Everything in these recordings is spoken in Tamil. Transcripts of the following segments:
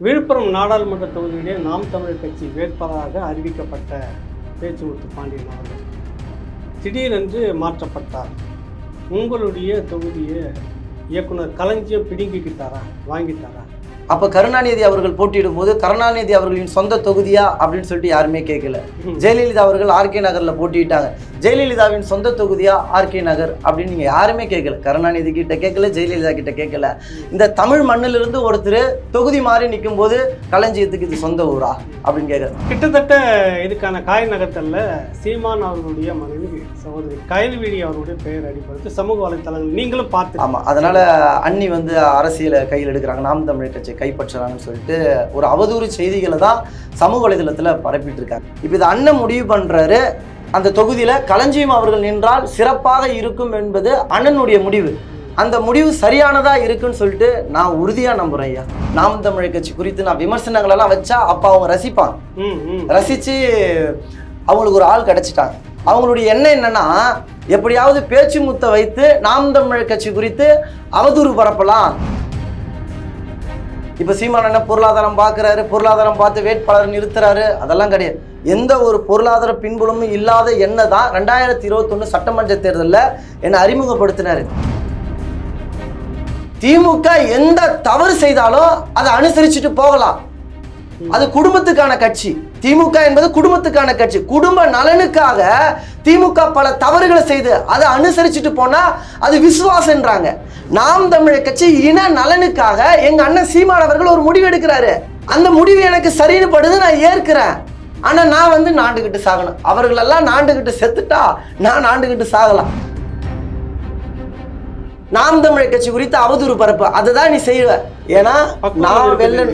விழுப்புரம் நாடாளுமன்ற தொகுதியிலே நாம் தமிழர் கட்சி வேட்பாளராக அறிவிக்கப்பட்ட பேச்சுமுத்து பாண்டியன் அவர்கள் திடீரென்று மாற்றப்பட்டார். உங்களுடைய தொகுதியை இயக்குனர் களஞ்சியம் பிடுங்கிக்கிட்டாரா, வாங்கிட்டாரா? அப்போ கருணாநிதி அவர்கள் போட்டியிடும் போது கருணாநிதி அவர்களின் சொந்த தொகுதியா அப்படின்னு சொல்லிட்டு யாருமே கேட்கல. ஜெயலலிதா அவர்கள் ஆர்கே நகர்ல போட்டியிட்டாங்க. ஜெயலலிதாவின் சொந்த தொகுதியா ஆர்கே நகர் அப்படின்னு நீங்க யாருமே கேட்கல. கருணாநிதி கிட்ட கேட்கல, ஜெயலலிதா கிட்ட கேட்கல. இந்த தமிழ் மண்ணிலிருந்து ஒருத்தர் தொகுதி மாறி நிற்கும் போது களஞ்சியத்துக்கு இது சொந்த ஊரா அப்படின்னு கேட்கறது. கிட்டத்தட்ட இதுக்கான காய் நகர்த்தல்ல சீமான் அவர்களுடைய மனைவி சகோதரி கயல்விழி அவருடைய பெயர் அடிப்படுத்தி சமூக வலைத்தளங்கள் நீங்களும் பார்த்து. ஆமா, அதனால அண்ணி வந்து அரசியலை கையில் எடுக்கிறாங்க, நாம் தமிழர் கட்சி கைப்பற்றுறாங்கன்னு சொல்லிட்டு ஒரு அவதூறு செய்திகளை தான் சமூக வலைதளத்தில் பரப்பிட்டு இருக்காங்க. இப்போ இது அண்ணன் முடிவு பண்றாரு, அந்த தொகுதியில களஞ்சியம் அவர்கள் நின்றால் சிறப்பாக இருக்கும் என்பது அண்ணனுடைய முடிவு. அந்த முடிவு சரியானதா இருக்குன்னு சொல்லிட்டு நான் உறுதியா நம்புறேன் ஐயா. நாம் தமிழர் கட்சி குறித்து நான் விமர்சனங்கள் எல்லாம் வச்சா அப்ப அவங்க ரசிப்பாங்க. ரசிச்சு அவங்களுக்கு ஒரு ஆள் கிடைச்சிட்டாங்க. அவங்களுடைய எண்ணம் என்னன்னா, எப்படியாவது பேச்சு முத்த வைத்து நாம் தமிழர் கட்சி குறித்து அவதூறு பரப்பலாம். இப்போ சீமான் என்ன பொருளாதாரம் பார்க்குறாரு, பொருளாதாரம் பார்த்து வேட்பாளர் நிறுத்துறாரு, அதெல்லாம் கிடையாது. எந்த ஒரு பொருளாதார பின்புலமும் இல்லாத என்ன தான் 2021 சட்டமன்ற தேர்தலில் என்னை அறிமுகப்படுத்தினாரு. திமுக எந்த தவறு செய்தாலும் அதை அனுசரிச்சுட்டு போகலாம். அது குடும்பத்துக்கான கட்சி. திமுக என்பது குடும்பத்துக்கான கட்சி. குடும்ப நலனுக்காக திமுக பல தவறுகளை செய்து அதை அனுசரிச்சுட்டு போனா அது விசுவாசன்றாங்க. நாம் தமிழர் கட்சி இன நலனுக்காக எங்க அண்ணன் சீமான் அவர்கள் ஒரு முடிவு எடுக்கிறாரு. அந்த முடிவு எனக்கு சரின்னு படுது, நான் ஏற்கிறேன். ஆனா நான் வந்து நாண்டுகிட்டு சாகணும். அவர்கள் எல்லாம் நாண்டுகிட்டு செத்துட்டா நான் நாண்டுகிட்டு சாகலாம். நாம் தமிழர் கட்சி குறித்து அவதூறு பரப்பு அதுதான் நீ செய்வ. ஏன்னா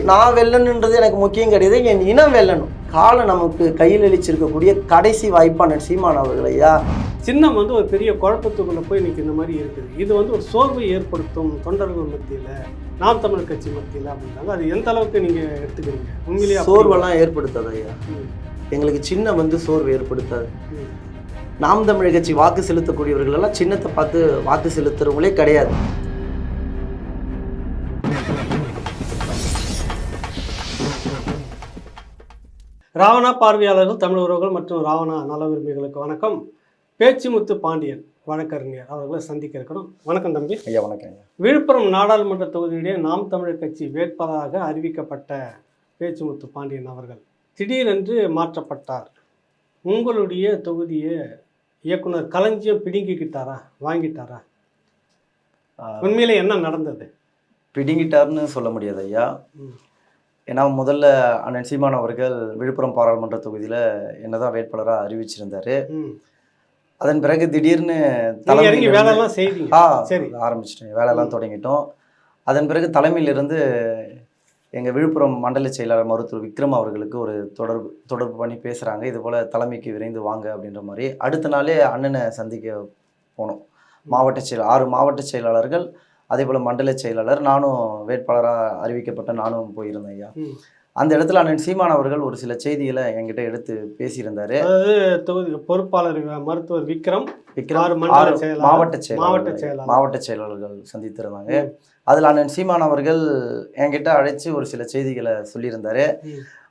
நான் வெல்லணுன்றது எனக்கு முக்கியம் கிடையாது. என் இனம் வெல்லணும். காலம் நமக்கு கையில் அளிச்சிருக்கக்கூடிய கடைசி வாய்ப்பான சீமான் அவர்கள் ஐயா. சின்னம் வந்து ஒரு பெரிய குழப்பத்துக்குள்ள போய் இன்னைக்கு இந்த மாதிரி இருக்குது. இது வந்து ஒரு சோர்வை ஏற்படுத்தும் தொண்டர்கள் மத்தியில, நாம் தமிழர் கட்சி மத்தியில அப்படின்றாங்க. அது எந்த அளவுக்கு நீங்க எடுத்துக்கிறீங்க? உண்மையிலேயே சோர்வெல்லாம் ஏற்படுத்தாது ஐயா. எங்களுக்கு சின்னம் வந்து சோர்வு ஏற்படுத்தாது. நாம் தமிழர் கட்சி வாக்கு செலுத்தக்கூடியவர்கள் எல்லாம் சின்னத்தை பார்த்து வாக்கு செலுத்துறவங்களே கிடையாது. ராவணா பார்வையாளர்கள், தமிழ் உறவுகள் மற்றும் ராவணா நல விரும்பிகளுக்கு வணக்கம். பேச்சுமுத்து பாண்டியன் வழக்கறிஞர் அவர்களை சந்திக்க இருக்கிறோம். வணக்கம் தம்பி. ஐயா வணக்கம். விழுப்புரம் நாடாளுமன்ற தொகுதியிலே நாம் தமிழர் கட்சி வேட்பாளராக அறிவிக்கப்பட்ட பேச்சுமுத்து பாண்டியன் அவர்கள் திடீரென்று மாற்றப்பட்டார். உங்களுடைய தொகுதியை இயக்குனர் களஞ்சியம் பிடுங்கிக்கிட்டாரா, வாங்கிட்டாரா? உண்மையில என்ன நடந்தது? பிடுங்கிட்டார்னு சொல்ல முடியாது ஐயா. ஏன்னா முதல்ல அண்ணன் சீமான் அவர்கள் விழுப்புரம் பாராளுமன்ற தொகுதியில் என்னதான் வேட்பாளராக அறிவிச்சிருந்தாரு. அதன் பிறகு திடீர்னு வேலையெல்லாம் ஆரம்பிச்சிட்டோம், வேலையெல்லாம் தொடங்கிட்டோம். அதன் பிறகு தலைமையிலிருந்து எங்கள் விழுப்புரம் மண்டல செயலாளர் மருத்துவர் விக்ரம் அவர்களுக்கு ஒரு தொடர்பு பண்ணி பேசுகிறாங்க. இது போல் தலைமைக்கு விரைந்து வாங்க அப்படின்ற மாதிரி. அடுத்த நாளே அண்ணனை சந்திக்க போனோம். 6 மாவட்ட செயலாளர்கள், அதே போல் மண்டல செயலாளர், நானும் வேட்பாளராக அறிவிக்கப்பட்ட நானும் போயிருந்தேன் ஐயா. அந்த இடத்துல அண்ணன் சீமான் அவர்கள் ஒரு சில செய்திகளை என்கிட்ட எடுத்து பேசியிருந்தாரு. அதாவது தொகுதி பொறுப்பாளர் மருத்துவர் விக்ரம் மாவட்ட செயலாளர்கள் சந்தித்திருந்தாங்க. அதில் அண்ணன் சீமான் அவர்கள் என்கிட்ட அழைச்சி ஒரு சில செய்திகளை சொல்லியிருந்தாரு.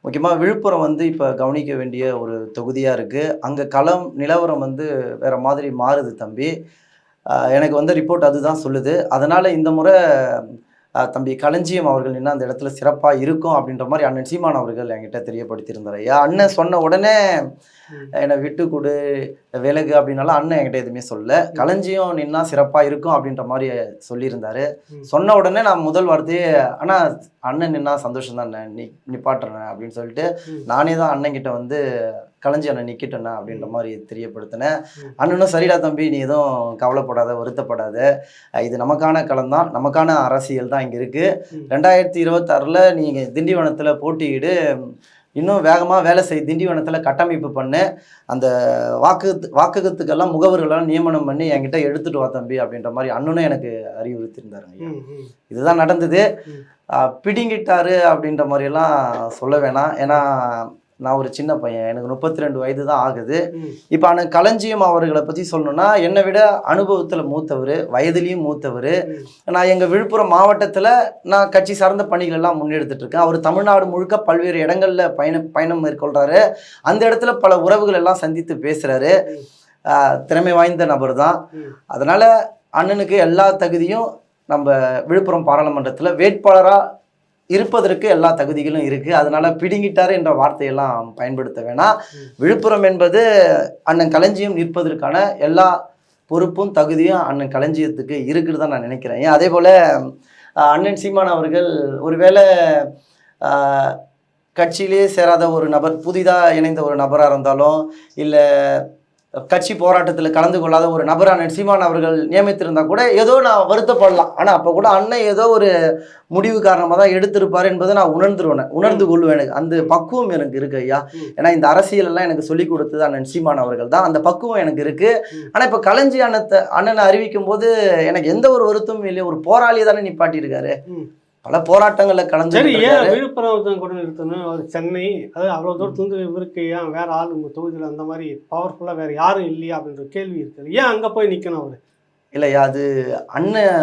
முக்கியமாக விழுப்புரம் வந்து இப்போ கவனிக்க வேண்டிய ஒரு தொகுதியாக இருக்குது. அங்கே களம் நிலவரம் வந்து வேறு மாதிரி மாறுது தம்பி. எனக்கு வந்து ரிப்போர்ட் அதுதான் சொல்லுது. அதனால் இந்த முறை தம்பி களஞ்சியம் அவர்கள் நின்று அந்த இடத்துல சிறப்பாக இருக்கும் அப்படின்ற மாதிரி அண்ணன் சீமான் அவர்கள் என்கிட்ட தெரியப்படுத்தியிருந்தார் ஐயா. அண்ணன் சொன்ன உடனே என்னை விட்டு கொடு விலகு அப்படின்னாலும் அண்ணன் என்கிட்ட எதுவுமே சொல்லல. களஞ்சியம் நின்னா சிறப்பாக இருக்கும் அப்படின்ற மாதிரி சொல்லியிருந்தாரு. சொன்ன உடனே நான் முதல் வார்த்தையே, ஆனால் அண்ணன் நின்னா சந்தோஷம் தான், நிப்பாட்டுறேன் அப்படின்னு சொல்லிட்டு நானே தான் அண்ணன்கிட்ட வந்து களஞ்சி அண்ணன் நிற்கிட்டேண்ணா அப்படின்ற மாதிரி தெரியப்படுத்தினேன். அண்ணனும் சரிடா தம்பி, நீ எதுவும் கவலைப்படாத, வருத்தப்படாத, இது நமக்கான களம் தான், நமக்கான அரசியல் தான் இங்கே இருக்குது. 2026 நீங்கள் திண்டிவனத்தில் போட்டியிடு, இன்னும் வேகமாக வேலை செய், திண்டிவனத்தில் கட்டமைப்பு பண்ணு, அந்த வாக்குகத்துக்கெல்லாம் முகவர்களெல்லாம் நியமனம் பண்ணி என்கிட்ட எடுத்துகிட்டு வா தம்பி அப்படின்ற மாதிரி அண்ணனும் எனக்கு அறிவுறுத்தியிருந்தாருங்க. இதுதான் நடந்தது. பிடுங்கிட்டாரு அப்படின்ற மாதிரியெல்லாம் சொல்ல வேணாம். ஏன்னா நான் ஒரு சின்ன பையன், எனக்கு 32 வயது தான் ஆகுது. ம். இப்போ அண்ணன் களஞ்சியம் அவர்களை பற்றி சொல்லணும்னா என்னை விட அனுபவத்தில் மூத்தவர், வயதிலையும் மூத்தவர். ம். நான் எங்கள் விழுப்புரம் மாவட்டத்தில் நான் கட்சி சார்ந்த பணிகள் எல்லாம் முன்னெடுத்துட்டு இருக்கேன். அவர் தமிழ்நாடு முழுக்க பல்வேறு இடங்களில் பயணம் மேற்கொள்கிறாரு. அந்த இடத்துல பல உறவுகள் எல்லாம் சந்தித்து பேசுகிறாரு. திறமை வாய்ந்த நபர் தான். அதனால் அண்ணனுக்கு எல்லா தகுதியும் நம்ம விழுப்புரம் பாராளுமன்றத்தில் வேட்பாளராக இருப்பதற்கு எல்லா தகுதிகளும் இருக்குது. அதனால் பிடுங்கிட்டாரு என்ற வார்த்தையெல்லாம் பயன்படுத்த வேணாம். விழுப்புரம் என்பது அண்ணன் களஞ்சியம் நிற்பதற்கான எல்லா பொறுப்பும் தகுதியும் அண்ணன் களஞ்சியத்துக்கு இருக்குன்னு தான் நான் நினைக்கிறேன். ஏன் அதே போல் அண்ணன் சீமான் அவர்கள் ஒருவேளை கட்சியிலே சேராத ஒரு நபர், புதிதாக இணைந்த ஒரு நபராக இருந்தாலும், இல்லை கட்சி போராட்டத்தில் கலந்து கொள்ளாத ஒரு நபரான சீமான் அவர்கள் நியமித்திருந்தா கூட ஏதோ நான் வருத்தப்படலாம். ஆனால் அப்போ கூட அண்ணன் ஏதோ ஒரு முடிவு காரணமாக தான் எடுத்திருப்பார் என்பதை நான் உணர்ந்து கொள்வேன். எனக்கு அந்த பக்குவம் எனக்கு இருக்கு ஐயா. ஏன்னா இந்த அரசியலெல்லாம் எனக்கு சொல்லிக் கொடுத்தது அண்ணன் சீமான் அவர்கள் தான். அந்த பக்குவம் எனக்கு இருக்கு. ஆனால் இப்போ களஞ்சி அண்ணனை அறிவிக்கும் போது எனக்கு எந்த ஒரு வருத்தமும் இல்லை. ஒரு போராளியை தானே நிப்பாட்டியிருக்காரு. பல போராட்டங்களில் கலந்து. விழுப்புரம் கூட நிறுத்தணும், அது சென்னை, அது அவ்வளோ தூரத்துலேருந்து இவருக்கு ஏன் வேற ஆள் உங்கள் தொகுதியில் அந்த மாதிரி பவர்ஃபுல்லாக வேறு யாரும் இல்லையா அப்படின்ற கேள்வி இருக்குது. ஏன் அங்கே போய் நிற்கணும் அவர்? இல்லையா, அது அண்ணன்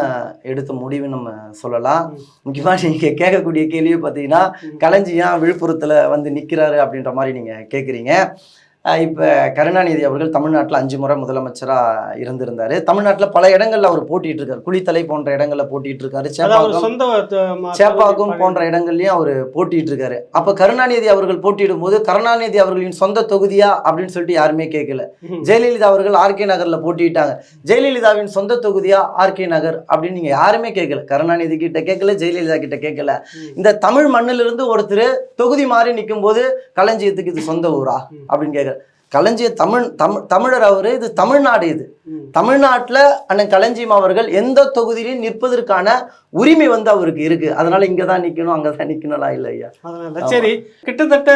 எடுத்த முடிவுன்னு நம்ம சொல்லலாம். முக்கியமாக நீங்கள் கேட்கக்கூடிய கேள்வியை பார்த்தீங்கன்னா, களஞ்சி ஏன் விழுப்புரத்தில் வந்து நிற்கிறாரு அப்படின்ற மாதிரி நீங்கள் கேட்குறீங்க. இப்போ கருணாநிதி அவர்கள் தமிழ்நாட்டில் 5 முறை முதலமைச்சராக இருந்திருந்தார். தமிழ்நாட்டில் பல இடங்களில் அவர் போட்டிட்டு இருக்காரு. குளித்தலை போன்ற இடங்களில் போட்டிட்டு இருக்காரு. சேப்பாக்கம் போன்ற இடங்கள்லையும் அவர் போட்டிட்டு இருக்காரு. அப்போ கருணாநிதி அவர்கள் போட்டியிடும் போது கருணாநிதி அவர்களின் சொந்த தொகுதியா அப்படின்னு சொல்லிட்டு யாருமே கேட்கல. ஜெயலலிதா அவர்கள் ஆர்கே நகரில் போட்டிட்டாங்க. ஜெயலலிதாவின் சொந்த தொகுதியா ஆர்கே நகர் அப்படின்னு நீங்கள் யாருமே கேட்கல. கருணாநிதி கிட்ட கேட்கல, ஜெயலலிதா கிட்ட கேட்கல. இந்த தமிழ் மண்ணிலிருந்து ஒருத்தர் தொகுதி மாறி நிற்கும் போது களஞ்சியத்துக்கு இது சொந்த ஊரா அப்படின்னு கேட்கல. களஞ்சியம் தமிழர் அவரு, இது தமிழ்நாடு. இது தமிழ்நாட்டில் அண்ணன் களஞ்சியம் அவர்கள் எந்த தொகுதியிலும் நிற்பதற்கான உரிமை வந்து அவருக்கு இருக்கு. அதனால இங்கே தான் நிற்கணும், அங்கே தான் நிற்கணும்லாம் இல்லை ஐயா. அதனால சரி, கிட்டத்தட்ட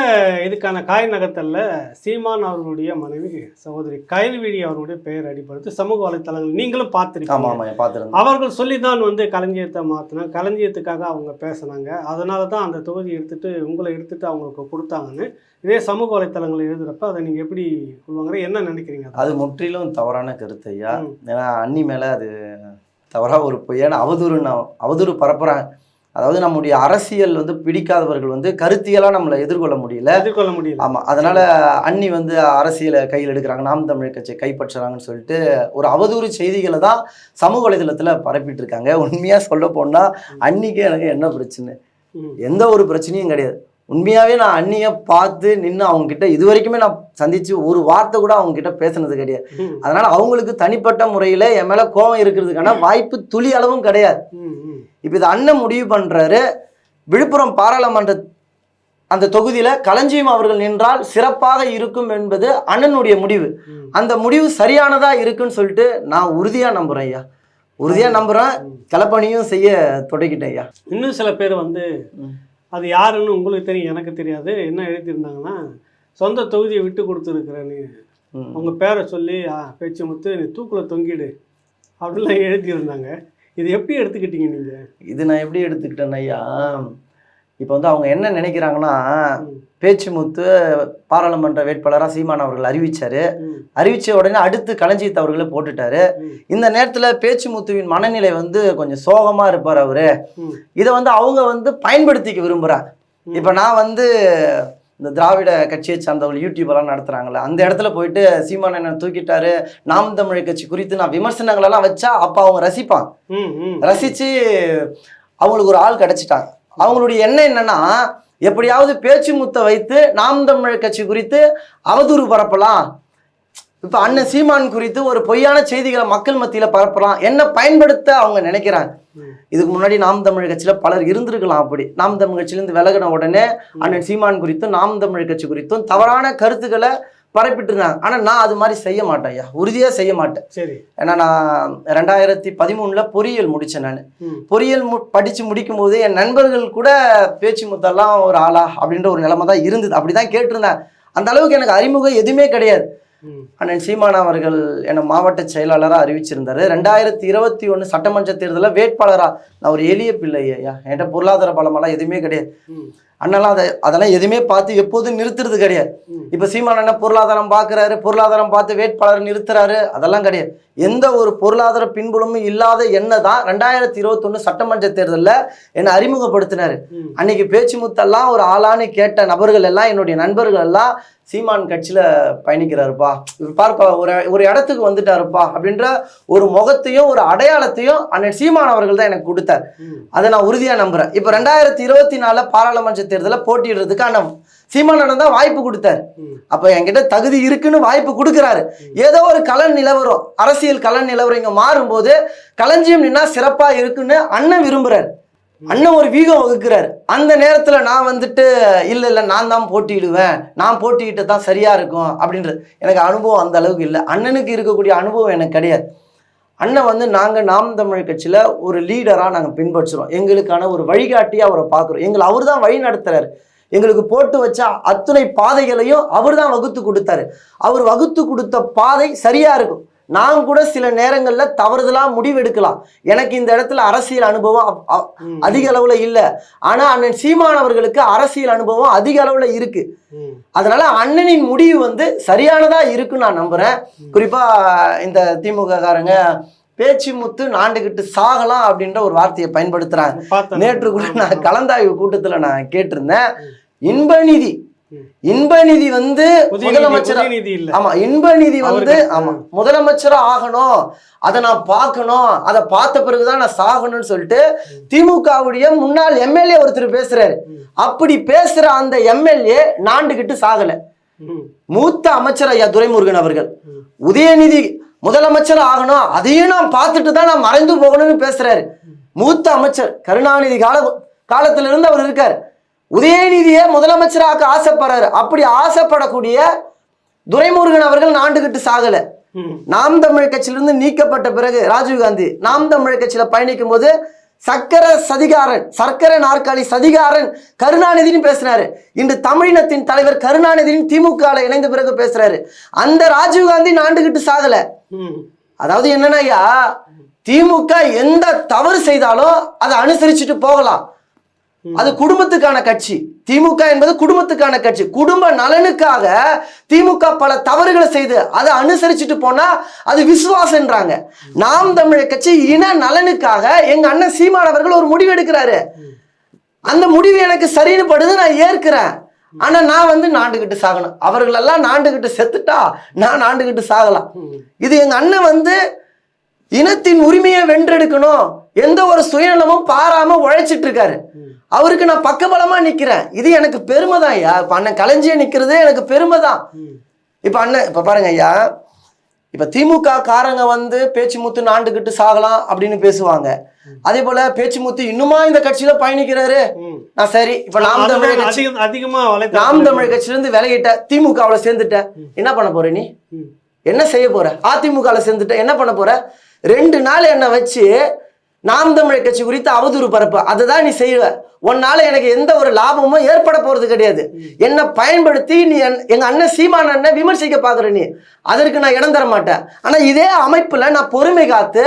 இதுக்கான காய் நகர்த்தல்ல சீமான் அவர்களுடைய மனைவி சகோதரி கயல்விழி அவருடைய பெயர் அடிபடுத்து சமூக வலைத்தளங்கள் நீங்களும் பார்த்துருக்கீங்க. ஆமாம் ஆமாம், பார்த்துருந்தேன். அவர்கள் சொல்லி தான் வந்து களஞ்சியத்தை மாற்றினாங்க, களஞ்சியத்துக்காக அவங்க பேசினாங்க. அதனால தான் அந்த தொகுதி உங்களை எடுத்துட்டு அவங்களுக்கு கொடுத்தாங்கன்னு இதே சமூக வலைத்தளங்கள் எழுதுறப்ப அதை நீங்கள் எப்படி சொல்லுவாங்க, என்ன நினைக்கிறீங்க? அது முற்றிலும் தவறான கருத்து ஐயா. ஏன்னா அண்ணி மேலே அது தவறாக ஒரு பொய்யான அவதூறு பரப்புறாங்க. அதாவது நம்முடைய அரசியல் வந்து பிடிக்காதவர்கள் வந்து கருத்தியெல்லாம் நம்மளை எதிர்கொள்ள முடியல. ஆமாம், அதனால் அண்ணி வந்து அரசியலை கையில் எடுக்கிறாங்க, நாம் தமிழ் கட்சியை கைப்பற்றுறாங்கன்னு சொல்லிட்டு ஒரு அவதூறு செய்திகளை தான் சமூக வலைதளத்தில் பரப்பிட்டு இருக்காங்க. உண்மையாக சொல்ல போனால் அன்னிக்கு எனக்கு என்ன பிரச்சனை? எந்த ஒரு பிரச்சனையும் கிடையாது. உண்மையாகவே நான் அண்ணியை பார்த்து நின்று அவங்கக்கிட்ட இது வரைக்குமே நான் சந்தித்து ஒரு வார்த்தை கூட அவங்கக்கிட்ட பேசுனது கிடையாது. அதனால் அவங்களுக்கு தனிப்பட்ட முறையில் என் மேலே கோபம் இருக்கிறதுக்கான வாய்ப்பு துளி அளவும் கிடையாது. இப்போ இது அண்ணன் முடிவு பண்ணுறாரு, விழுப்புரம் பாராளுமன்ற அந்த தொகுதியில் களஞ்சியம் அவர்கள் நின்றால் சிறப்பாக இருக்கும் என்பது அண்ணனுடைய முடிவு. அந்த முடிவு சரியானதாக இருக்குன்னு சொல்லிட்டு நான் உறுதியாக நம்புகிறேன் ஐயா. உறுதியாக நம்புகிறேன், களப்பணியும் செய்ய தொடங்கிட்டேன் ஐயா. இன்னும் சில பேர் வந்து அது யாருன்னு உங்களுக்கு தெரியும், எனக்கு தெரியாது. என்ன எழுதியிருந்தாங்கன்னா, சொந்த தொகுதியை விட்டு கொடுத்துருக்குறேன்னு அவங்க பேரை சொல்லி பேச்சு முத்து நீ தூக்கில் தொங்கிடு அப்படிலாம் எழுதியிருந்தாங்க. இது எப்படி எடுத்துக்கிட்டீங்க நீங்கள்? இது நான் எப்படி எடுத்துக்கிட்டேன் ஐயா, இப்போ வந்து அவங்க என்ன நினைக்கிறாங்கன்னா, பேச்சு முத்து பாராளுமன்ற வேட்பாளராக சீமான் அவர்கள் அறிவிச்சாரு. அறிவிச்ச உடனே அடுத்து களஞ்சியத்தை அவர்களே போட்டுட்டாரு. இந்த நேரத்தில் பேச்சு முத்துவின் மனநிலை வந்து கொஞ்சம் சோகமாக இருப்பார் அவரு. இதை வந்து அவங்க வந்து பயன்படுத்திக்க விரும்புகிறாங்க. இப்போ நான் வந்து இந்த திராவிட கட்சியை சார்ந்தவங்க யூடியூபெல்லாம் நடத்துகிறாங்களே, அந்த இடத்துல போயிட்டு சீமான் என்ன தூக்கிட்டாரு, நாம் தமிழ் கட்சி குறித்து நான் விமர்சனங்களெல்லாம் வச்சா அப்போ அவங்க ரசிப்பாங்க. ரசித்து அவங்களுக்கு ஒரு ஆள் கிடச்சிட்டாங்க. அவங்களுடைய எண்ணம் என்னன்னா, எப்படியாவது பேச்சு முத்தை வைத்து நாம் தமிழ் கட்சி குறித்து அவதூறு பரப்பலாம், இப்போ அண்ணன் சீமான் குறித்து ஒரு பொய்யான செய்திகளை மக்கள் மத்தியில் பரப்பலாம், என்ன பயன்படுத்த அவங்க நினைக்கிறாங்க. இதுக்கு முன்னாடி நாம் தமிழ் கட்சியில் பலர் இருந்திருக்கலாம். அப்படி நாம் தமிழ் கட்சியிலேருந்து விலகின உடனே அண்ணன் சீமான் குறித்தும் நாம் தமிழ் கட்சி குறித்தும் தவறான கருத்துக்களை பரப்பிட்டு இருந்தாங்க. ஆனால் நான் அது மாதிரி செய்ய மாட்டேன் ஐயா, உறுதியாக செய்ய மாட்டேன். சரி, ஏன்னா நான் 2013 பொறியியல் முடித்தேன். நான் பொறியியல் படித்து முடிக்கும் போது என் நண்பர்கள் கூட பேச்சு முத்தெல்லாம் ஒரு ஆளா அப்படின்ற ஒரு நிலைமை தான் இருந்தது. அப்படி தான் கேட்டிருந்தேன். அந்த அளவுக்கு எனக்கு அறிமுகம் எதுவுமே கிடையாது. அண்ணன் சீமான் அவர்கள் என்னை மாவட்ட செயலாளராக அறிவிச்சிருந்தாரு. 2021 சட்டமன்ற தேர்தலில் வேட்பாளராக. நான் ஒரு எளிய பிள்ளை ஐயா, என்கிட்ட பொருளாதார பலமெல்லாம் எதுவுமே கிடையாது. அண்ணெல்லாம் அதெல்லாம் எதுவுமே பார்த்து எப்போதும் நிறுத்துறது கிடையாது. இப்போ சீமான் அண்ணன் பொருளாதாரம் பார்க்குறாரு, பொருளாதாரம் பார்த்து வேட்பாளர் நிறுத்துறாரு, அதெல்லாம் கிடையாது. எந்த ஒரு பொருளாதார பின்புலமும் இல்லாத என்ன தான் 2021 சட்டமன்ற தேர்தலில் என்னை அறிமுகப்படுத்தினாரு. அன்னைக்கு பேச்சுமுத்தெல்லாம் ஒரு ஆளான்னு கேட்ட நபர்கள் எல்லாம், என்னுடைய நண்பர்கள் எல்லாம், சீமான் கட்சியில் பயணிக்கிறாருப்பா, பார்ப்பா ஒரு இடத்துக்கு வந்துட்டாருப்பா அப்படின்ற ஒரு முகத்தையும் ஒரு அடையாளத்தையும் அண்ணன் சீமான் அவர்கள் தான் எனக்கு கொடுத்தார். அதை நான் உறுதியாக நம்புகிறேன். இப்போ 2024 பாராளுமன்ற தேர்தலில் போட்டியிடுறதுக்கு அண்ணன் சீமான் அண்ணன் தான் வாய்ப்பு கொடுத்தாரு. அப்போ என்கிட்ட தகுதி இருக்குன்னு வாய்ப்பு கொடுக்குறாரு. ஏதோ ஒரு கள நிலவரம், அரசியல் கள நிலவரம் இங்கே மாறும்போது களஞ்சியம் நின்னா சிறப்பாக இருக்குன்னு அண்ணன் விரும்புகிறார். அண்ணன் ஒரு வீகம் வகுக்கிறார். அந்த நேரத்தில் நான் வந்துட்டு இல்லை நான் தான் போட்டியிடுவேன், நான் போட்டியிட்டு தான் சரியாக இருக்கும் அப்படின்றது எனக்கு அனுபவம் அந்த அளவுக்கு இல்லை. அண்ணனுக்கு இருக்கக்கூடிய அனுபவம் எனக்கு கிடையாது. அண்ணன் வந்து நாங்கள் நாம் தமிழ் கட்சியில் ஒரு லீடராக நாங்கள் பின்பற்றுறோம். எங்களுக்கான ஒரு வழிகாட்டியாக அவரை பார்க்குறோம். அவர் தான் வழி நடத்துகிறார். எங்களுக்கு போட்டு வச்ச அத்துணை பாதைகளையும் அவர் தான் வகுத்து கொடுத்தாரு. அவர் வகுத்து கொடுத்த பாதை சரியாக இருக்கும். நான் கூட சில நேரங்களில் தவறுதலாக முடிவெடுக்கலாம். எனக்கு இந்த இடத்துல அரசியல் அனுபவம் அதிக அளவில் இல்லை. ஆனால் அண்ணன் சீமான் அவர்களுக்கு அரசியல் அனுபவம் அதிக அளவில் இருக்கு. அதனால அண்ணனின் முடிவு வந்து சரியானதா இருக்குன்னு நான் நம்புறேன். குறிப்பாக இந்த திமுக காரங்க பேச்சுமுத்து நாண்டுகிட்டு சாகலாம் அப்படின்ற ஒரு வார்த்தையை பயன்படுத்துறாங்க. நேற்று கூட நான் கலந்தாய்வு கூட்டத்தில் நான் கேட்டிருந்தேன். இன்ப நிதி வந்து முதலமைச்சர், ஆமா இன்ப நிதி வந்து ஆமா முதலமைச்சரா ஆகணும், அதை நான் பார்க்கணும், அதை பார்த்த பிறகுதான் நான் சாகணும்னு சொல்லிட்டு திமுகவுடைய முன்னாள் எம்எல்ஏ ஒருத்தர் பேசுறாரு. அப்படி பேசுற அந்த எம்எல்ஏ நாண்டுகிட்டு சாகல. மூத்த அமைச்சர் ஐயா துரைமுருகன் அவர்கள் உதயநிதி முதலமைச்சர் ஆகணும், அதையும் நான் பார்த்துட்டு தான் நான் மறைந்து போகணும்னு பேசுறாரு. மூத்த அமைச்சர் கருணாநிதி காலத்திலிருந்து அவர் இருக்காரு. உதயநிதியை முதலமைச்சராக ஆசைப்படுறாரு. அப்படி ஆசைப்படக்கூடிய துரைமுருகன் அவர்கள் நாண்டுகிட்டு சாகல. நாம் தமிழ் கட்சியிலிருந்து நீக்கப்பட்ட பிறகு ராஜீவ்காந்தி நாம் தமிழ் கட்சியில பயணிக்கும் போது சர்க்கரை நாற்காலி சதிகாரன் கருணாநிதினு பேசுறாரு. இன்று தமிழினத்தின் தலைவர் கருணாநிதியின் திமுக இணைந்த பிறகு பேசுறாரு. அந்த ராஜீவ்காந்தி நாண்டுகிட்டு சாகல. அதாவது என்னன்னா, திமுக எந்த தவறு செய்தாலும் அதை அனுசரிச்சுட்டு போகலாம். அது குடும்பத்துக்கான கட்சி. திமுக என்பது குடும்பத்துக்கான கட்சி. குடும்ப நலனுக்காக திமுக பல தவறுகளை செய்து அதை அனுசரிச்சுட்டு போனா அது விசுவாசன்றாங்க. நாம் தமிழர் கட்சி இன நலனுக்காக எங்க அண்ணன் சீமான் அவர்கள் ஒரு முடிவு எடுக்கிறாரு. அந்த முடிவு எனக்கு சரின்னு படுது, நான் ஏற்கிறேன். ஆனா நான் வந்து நாண்டுகிட்டு சாகணும். அவர்கள் எல்லாம் நாண்டுகிட்டு செத்துட்டா நான் நாண்டுகிட்டு சாகலாம். இது எங்க அண்ணன் வந்து இனத்தின் உரிமையை வென்றெடுக்கணும், எந்த ஒரு சுயநலமும் பாராம உழைச்சிட்டு இருக்காரு. அவருக்கு நான் பக்கபலமா நிக்கிறேன். இது எனக்கு பெருமை தான் ஐயா. இப்ப அண்ணன் களஞ்சிய நிக்கிறதே எனக்கு பெருமை தான். இப்ப அண்ணன் இப்ப பாருங்க ஐயா, இப்ப திமுக காரங்க வந்து பேச்சுமுத்து நாண்டுகிட்டு சாகலாம் அப்படின்னு பேசுவாங்க. அதே போல பேச்சுமுத்து இன்னுமா இந்த கட்சியில பயணிக்கிறாரு. நான் சரி இப்ப நாம் தமிழ் கட்சி அதிகமா நாம் தமிழ் கட்சியில இருந்து விலகிட்ட, திமுகவுல சேர்ந்துட்ட, என்ன பண்ண போற நீ? என்ன செய்ய போற? அதிமுகவில் சேர்ந்துட்ட, என்ன பண்ண போற? 2 நாள் என்னை வச்சு நாம் தமிழ் கட்சி குறித்து அவதூறு பரப்பு, அதுதான் நீ செய்வ. உன்னால எனக்கு எந்த ஒரு லாபமும் ஏற்பட போறது கிடையாது. என்னை பயன்படுத்தி நீ எங்க அண்ணன் சீமான் அண்ணன் விமர்சிக்க பாக்குற, நீ அதற்கு நான் இடம் தர மாட்டேன். ஆனா இதே அமைப்புல நான் பொறுமை காத்து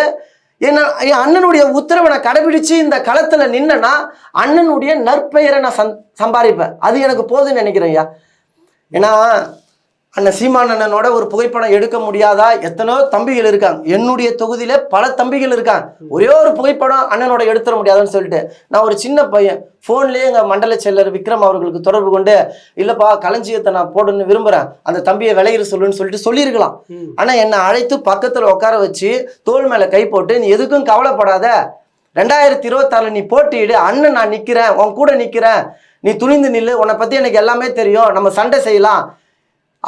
என் அண்ணனுடைய உத்தரவை நான் கடைபிடிச்சு இந்த களத்துல நின்னா அண்ணனுடைய நற்பெயரை நான் சம்பாதிப்பேன். அது எனக்கு போதுன்னு நினைக்கிறேன் ஐயா. ஏன்னா அண்ணன் சீமான் அண்ணனோட ஒரு புகைப்படம் எடுக்க முடியாதா? எத்தனையோ தம்பிகள் இருக்காங்க. என்னுடைய தொகுதியில பல தம்பிகள் இருக்காங்க. ஒரே ஒரு புகைப்படம் அண்ணனோட எடுத்துட முடியாதுன்னு சொல்லிட்டு நான் ஒரு சின்ன பையன் போன்லயே எங்க மண்டல செயலர் விக்ரம் அவர்களுக்கு தொடர்பு கொண்டு, இல்லப்பா களஞ்சியத்தை நான் போடணும்னு விரும்புறேன், அந்த தம்பியை விளையிற சொல்லுன்னு சொல்லிட்டு சொல்லியிருக்கலாம். ஆனா என்னை அழைத்து பக்கத்துல உட்கார வச்சு தோள் மேல கை போட்டு, நீ எதுக்கும் கவலைப்படாத, 2026 நீ போட்டியிடு, அண்ணன் நான் நிக்கிறேன், உன் கூட நிக்கிறேன், நீ துணிந்து நில்லு, உன்னை பத்தி எனக்கு எல்லாமே தெரியும், நம்ம சண்டை செய்யலாம்